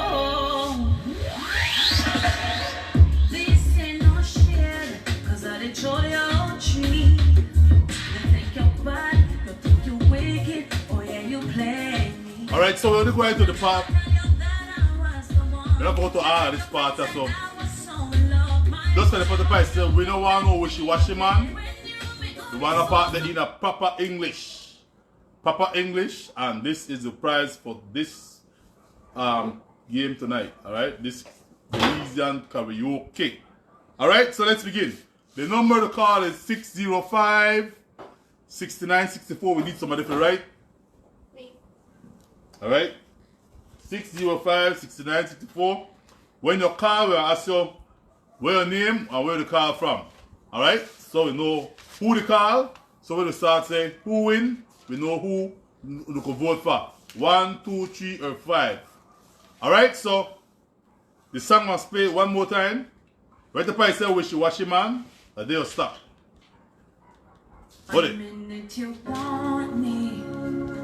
This ain't no shit, 'cause I did show your tree. You think you're bad, you think you wicked, oh yeah, you play me. Alright, so we're going to the part. We're not going to this part or so. Just for the price, so we don't want no wishy-washy man. We want a part that in a proper English. Proper English, and this is the prize for this game tonight. Alright, this Louisiana karaoke. Alright, so let's begin. The number to call is 605-6964. We need somebody to write. Alright? 605-6964. When you call, we'll ask you where your name and where the call from. Alright? So we know who to call. So when we start saying who win, we know who you can vote for. 1, 2, 3, or 5. Alright, so the song must play one more time. Right up I say wishy-washy man, and they'll stop. Hold it. 1 minute you want me,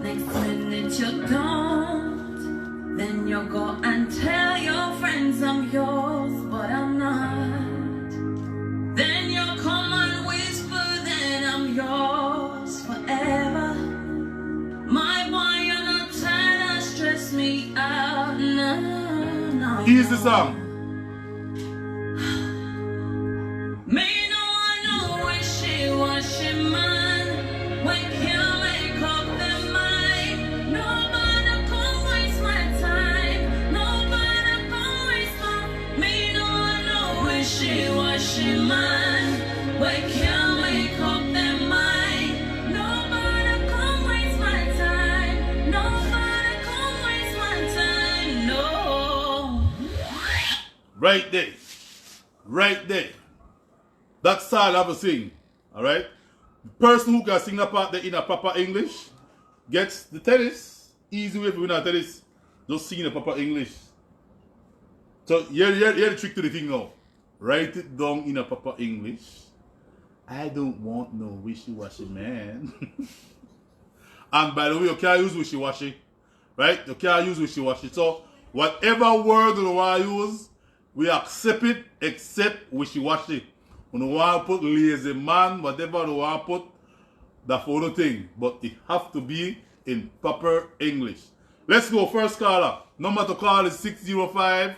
next minute you don't. Then you go and tell your friends I'm yours, but I'm not. Then you come and whisper, then I'm yours forever. My boy, you're not tired and stress me out. No, no. Here's the song. Me no wishy-washy man. We can't make up their mind. Nobody come waste my time. Nobody come waste my. Me no wishy-washy man. We can't make up their mind. Nobody come waste my time. Nobody come waste my time. No. Right there. Right there. That's all I have to sing. Alright? The person who can sing that part there in a proper English gets the tennis. Easy way for winning a tennis. Just sing in a proper English. So here the trick to the thing now. Write it down in a proper English. I don't want no wishy-washy man. And by the way, you can't use wishy-washy. Right? You can't use wishy-washy. So whatever word you want to use, we accept it except wishy-washy. You don't want to put lazy man, whatever you want to put, that's for the thing. But it have to be in proper English. Let's go. First caller. Number to call is 605-6964.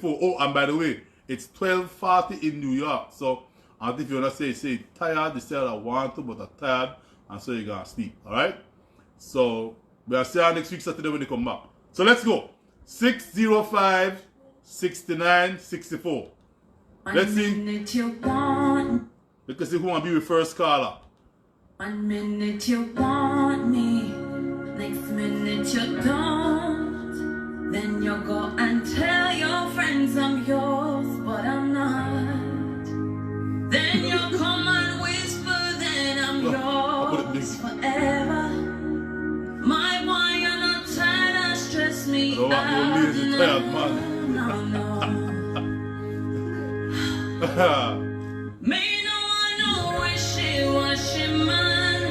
Oh, and by the way, it's 12:40 in New York. So, and if you want to say tired, they say I want to, but I'm tired, and so you're going to sleep. Alright? So, we'll see you next week Saturday when they come back. So, let's go. 605-6964. Let's see. Let's see who want to be the first caller. 1 minute you want me, next minute you don't. Then you go and tell your friends I'm yours, but I'm not. Then you come and whisper, then I'm yours forever. My boy, you're not tired and stress me out. Me no wishy-washy man.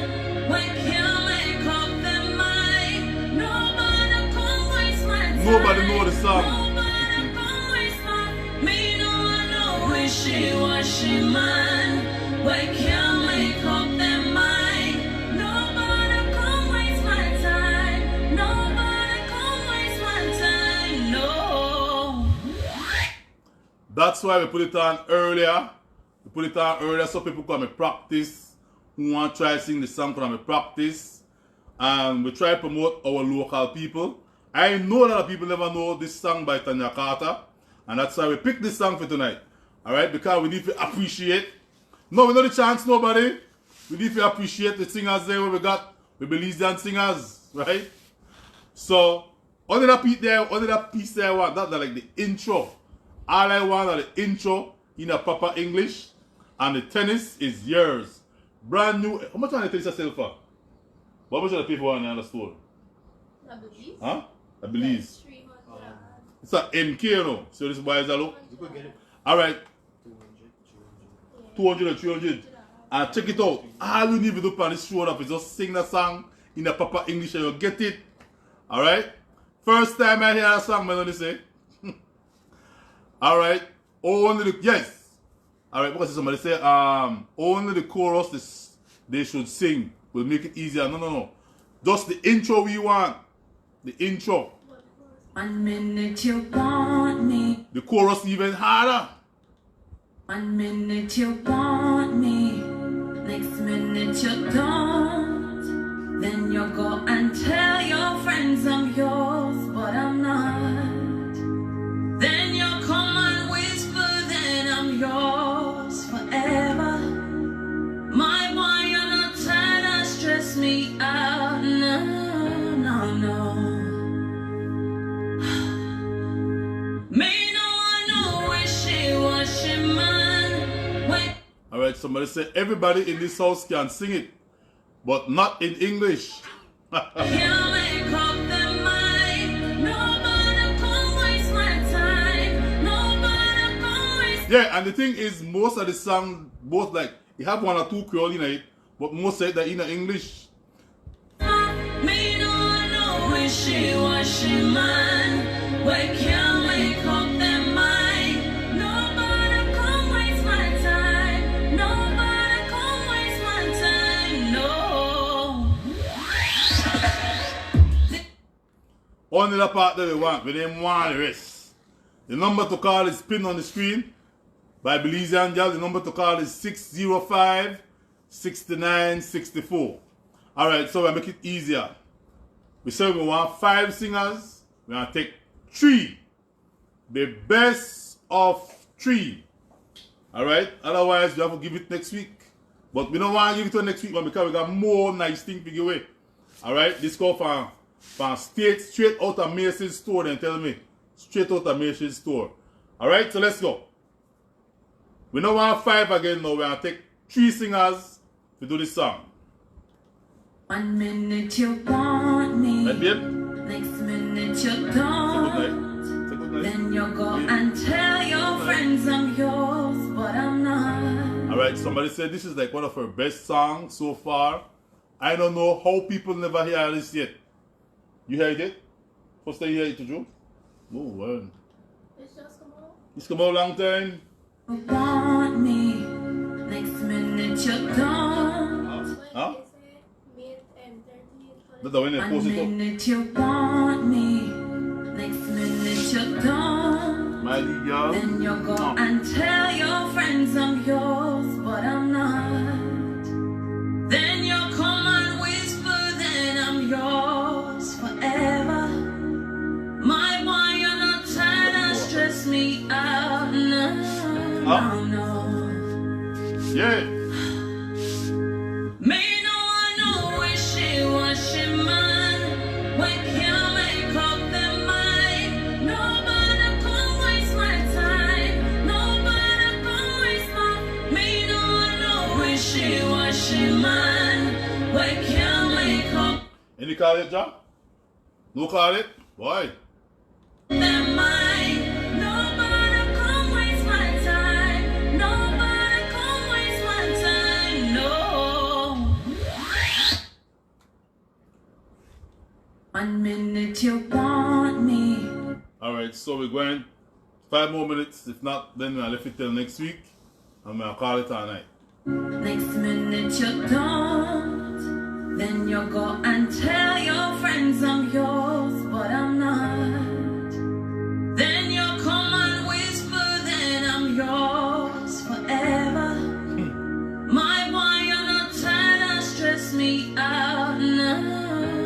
that's why we put it on earlier. We put it on earlier so people come and practice. Who want to try sing the song come and practice. And we try to promote our local people. I know a lot of people never know this song by Tanya Carter. And that's why we picked this song for tonight. Alright, because we need to appreciate. No, we know the chance, nobody. We need to appreciate the singers there we got. We Belizean singers, right? So, only that piece there I want, that's like the intro. All I want are the intro in a proper English. And the tennis is yours. Brand new. How much on the tennis yourself for? What much are the pay for one in the store? I believe. Huh? I believe. 300. It's a MK, you know. So this boy is a look. You could get it. Alright. 200, 200 or 300. And check it out. All you need to do on this show up is just sing the song in a proper English and you'll get it. Alright? First time I hear a song, man, what say? Alright. Only the, yes. Alright, because somebody say, only the chorus they should sing will make it easier. No. Just the intro we want. The intro. 1 minute you want me. The chorus even harder. 1 minute you want me. Next minute you don't. Then you go and tell your friends I'm yours, but I'm not. Then you come and whisper, then I'm yours forever. My boy, you're not trying to stress me out. No. Me no wishy-washy man. Wait. Alright, somebody say everybody in this house can sing it, but not in English. Can't make up their mind. Nobody come waste my time. Nobody come waste. Yeah, and the thing is, most of the songs, both like, you have one or two Creole in it, but most of it in English. Me no wishy-washy man. We can't make up their mind. Nobody come waste my time. Nobody come waste my time. No. Only the part that we want, we didn't want the rest. The number to call is pinned on the screen by Belizean Girl. The number to call is 605-6964. Alright, so we make it easier. We say we want 5 singers. We want to take 3. The best of 3. Alright? Otherwise, you have to give it next week. But we don't want to give it to next week because we got more nice things to give away. Alright? This call from straight out of Mason's store, then tell me. Straight out of Mason's store. Alright? So let's go. We don't want 5 again now. We want to take 3 singers to do this song. 1 minute you want me. Right, babe? Next minute you Say good don't. night. Say good night. Then you go Babe. and tell your friends I'm yours, but I'm not. Alright, somebody said this is like one of her best songs so far. I don't know how people never hear this yet. You heard it? First time you hear it, Joe? No, well. It's just come out. It's come out a long time. You want me. Next minute you don't. Huh? That's the one they 1 post it up. minute you want me. Next minute you don't. My girl. Then you go and tell your friends I'm yours, but I'm not. Then you come and whisper, then I'm yours forever. My boy, you're not trying to stress me out. No. Yeah. Me no wishy-washy man. We can't make up their mind. Nobody come waste my time. Nobody come waste my. Me no wishy-washy man. We can't make up Any call it, John? No call it? Why? their mind. Nobody come waste my time. Nobody come waste my time. No. 1 minute you want me. Alright, so we're going 5 more minutes. If not, then I'll leave it till next week. I'm going to call it all night. Next minute you don't. Then you go and tell your friends I'm yours, but I'm not. Then you come and whisper, then I'm Oh, no,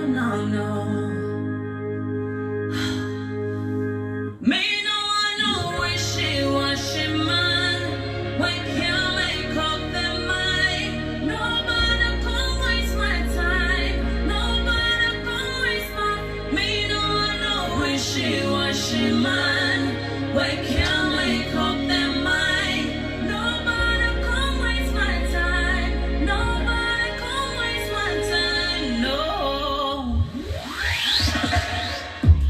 no, no. Me no want no wishy-washy man. We can't make up their mind. Nobody come waste my time. Nobody come waste my. Me no want no wishy-washy man. We can't make up their mind. Nobody come waste my time. Nobody come waste my time. No.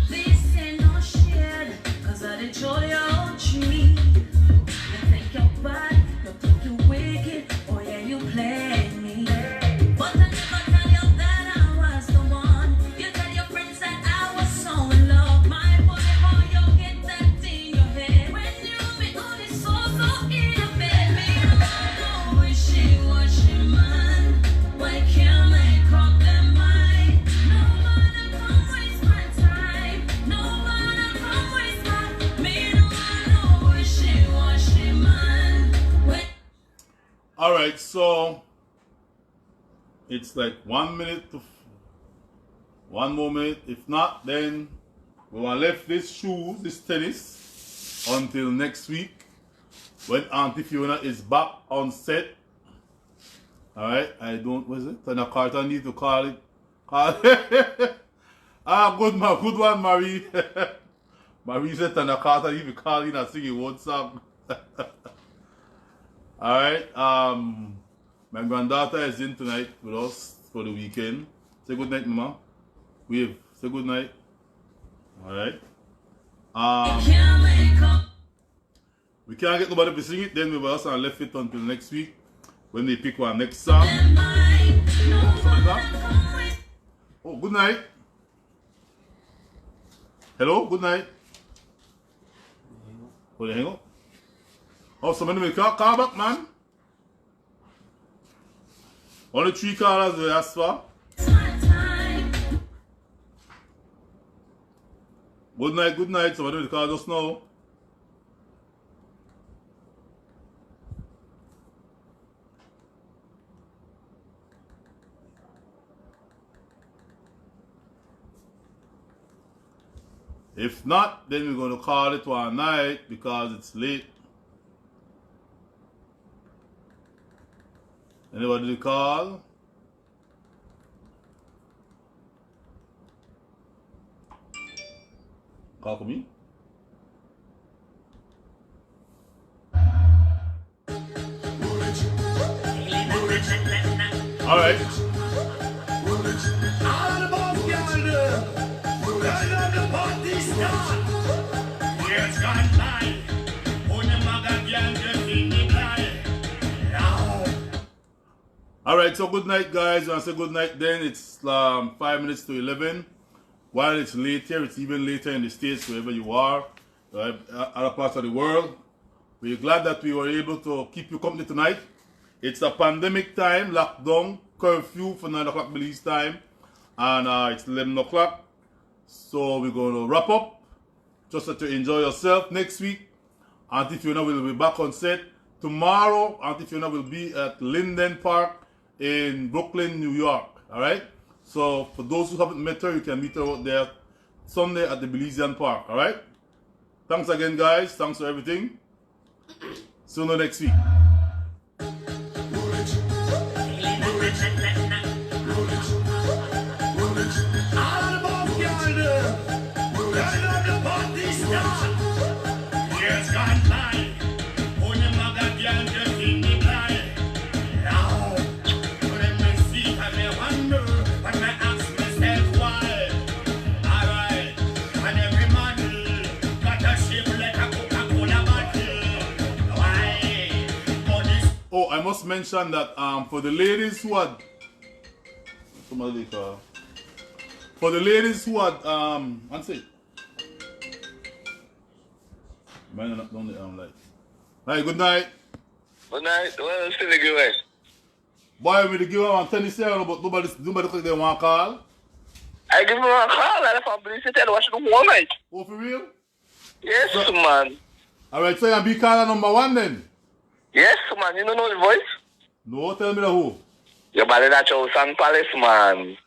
This ain't no shit, 'cause I did joy your tree. You think you're bad, you think you wicked, oh yeah, you play me. But I never tell you that I was the one. You tell your friends that I was so in love. My boy, how you get that in your head? When you be on it so in your bed. Me no wishy-washy man. Why can't make up their mind? Nobody come waste my time. Nobody come waste my. Me no wishy-washy man. All right, so it's like 1 minute to 1 more minute. If not, then we will left this shoes, this tennis, until next week when Auntie Fiona is back on set. All right, I don't. What is it? Tana Carter need to call it. Good one, Marie. Marie said Tana Carter need to call in and sing a one song. All right. My granddaughter is in tonight with us for the weekend. Say good night, Mama. Wave. Say good night. All right. We can't get nobody to sing it. Then we will also left it until next week when they pick one next song. Oh, good night. Hello. Good night. Oh, they hang up. Oh, somebody will call back, man. Only 3 callers we asked for. Good night, good night. Somebody will call just now. If not, then we're going to call it one night because it's late. Anybody to call? Call for me? All right. Alright, so good night, guys. When I say good night, then it's 5 minutes to 11. While it's late here, it's even later in the States, wherever you are, right, other parts of the world. We're glad that we were able to keep you company tonight. It's a pandemic time, lockdown, curfew for 9 o'clock Belize time, and it's 11 o'clock. So we're going to wrap up. Just to enjoy yourself. Next week, Auntie Fiona will be back on set. Tomorrow, Auntie Fiona will be at Linden Park in Brooklyn, New York. Alright? So for those who haven't met her, you can meet her out there Sunday at the Belizean Park. Alright? Thanks again, guys. Thanks for everything. See you next week. Oh, I must mention that for the ladies who had one second. Mine not down the light. Hi, good night. Good night. Well, still a giveaway. Boy, we give one tennis here, but nobody think they want to call. I give me one call and if I'm busy, tell what you do one night. Oh, for real? Yes, man. Alright, so you be caller number 1 then? Yes, man. You don't know the voice? No, tell me the who. Your body that Chowsan Palace, man.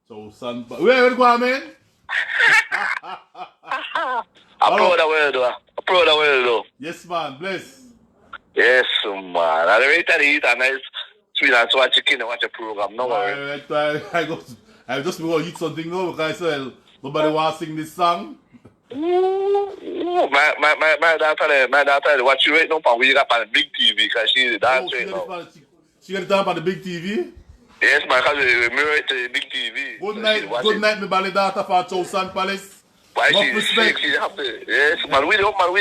Chowsan Palace. Where you going, man? I'm proud of where though. I'm proud of where though. Yes, man. Bless. Yes, man. I'm ready to eat a nice sweet and sour chicken and watch a program. No worry. I just going to eat something now because nobody wants to sing this song. My daughter, what you right now, we got on the big TV because she's the dance right now. She got it on the big TV? Yes, man, because we mirror to the big TV. Good night, my ballet daughter for Chowsan Palace. Why she have to, yes, man, we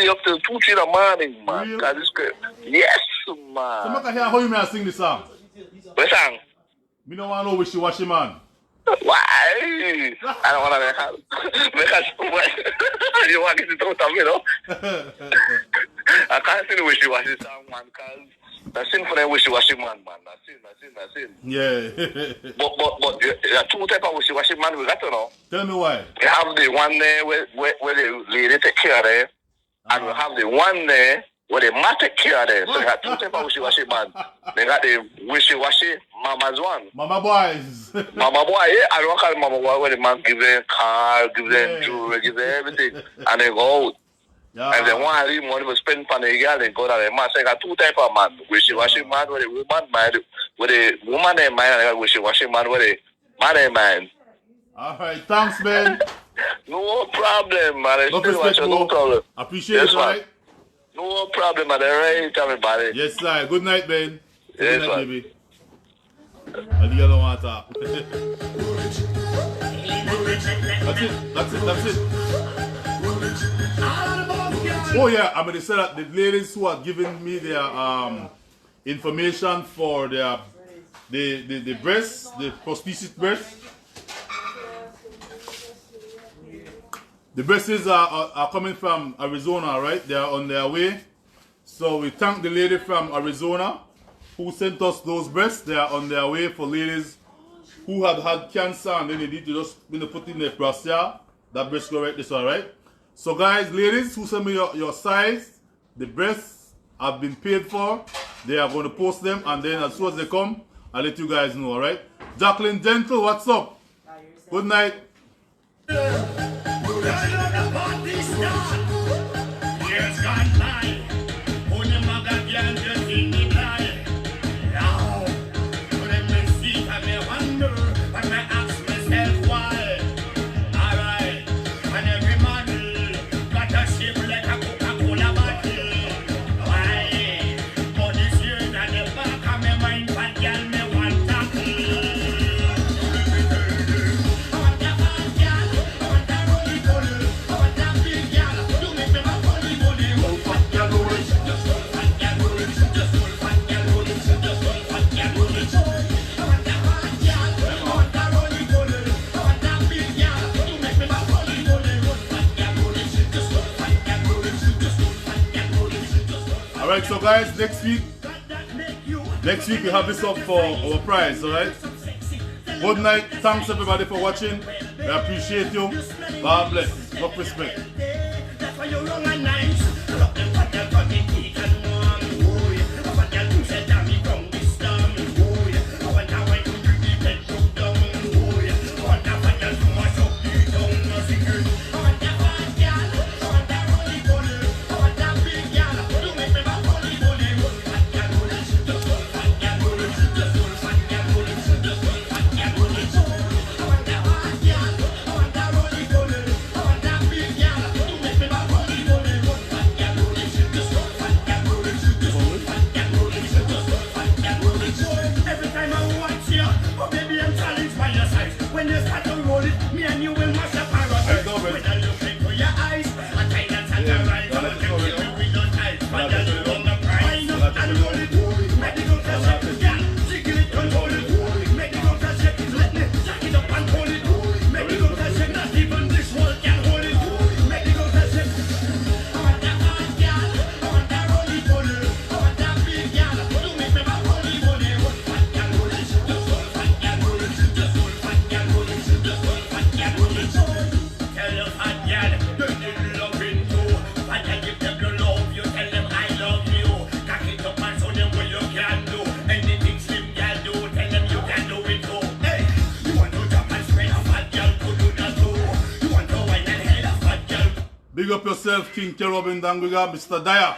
up till 2, 3 in the morning, man. Because it's good. Yes, man. So I can hear how you may sing this song. What song? Me don't want to know wishy-washy, man. Why? I don't want to make us. You want to get it out of me, no? I can't sing the wishy-washy song, man, because that's sin for the wishy-washy man. That's it. Yeah. but there are 2 types of wishy-washy man we got to know. Tell me why. We have the one there where the lady take care of them, and we have the one there where the man take care of them. So they got 2 types of wishy-washy man. They got the wishy-washy mama's one. Mama boys. Mama boy, yeah. I don't call mama boy where the man give them car, give them jewelry, give them everything, and they go out. Yeah. And they want to leave money to spend on the girl, they go down the man. So they got 2 types of man. Wishy-washy man where the woman mind, where the woman they mind, and they got wishy-washy man where the man they mind. Alright, thanks, man. No problem, man. No problem. Appreciate it, right? No problem, man. Right, everybody. Yes, sir. Good night, man. Yes, good night, baby. I think I don't want to talk. That's it. Oh yeah, I'm gonna say that the ladies who are giving me their information for their the breasts, the prosthesis breasts. The breasts are coming from Arizona, right? They are on their way. So we thank the lady from Arizona who sent us those breasts. They are on their way for ladies who have had cancer and then they need to just put in their breast. That breast go right this one, right? So guys, ladies who send me your size, the breasts have been paid for. They are going to post them, and then as soon as they come, I'll let you guys know, alright? Jacqueline Gentle, what's up? Good night. Alright, so guys, next week we have this up for our prize, alright? Good night. Thanks everybody for watching. I appreciate you. God bless. Much respect. Big up yourself, King Kerubin, and we got Mr. Dyer.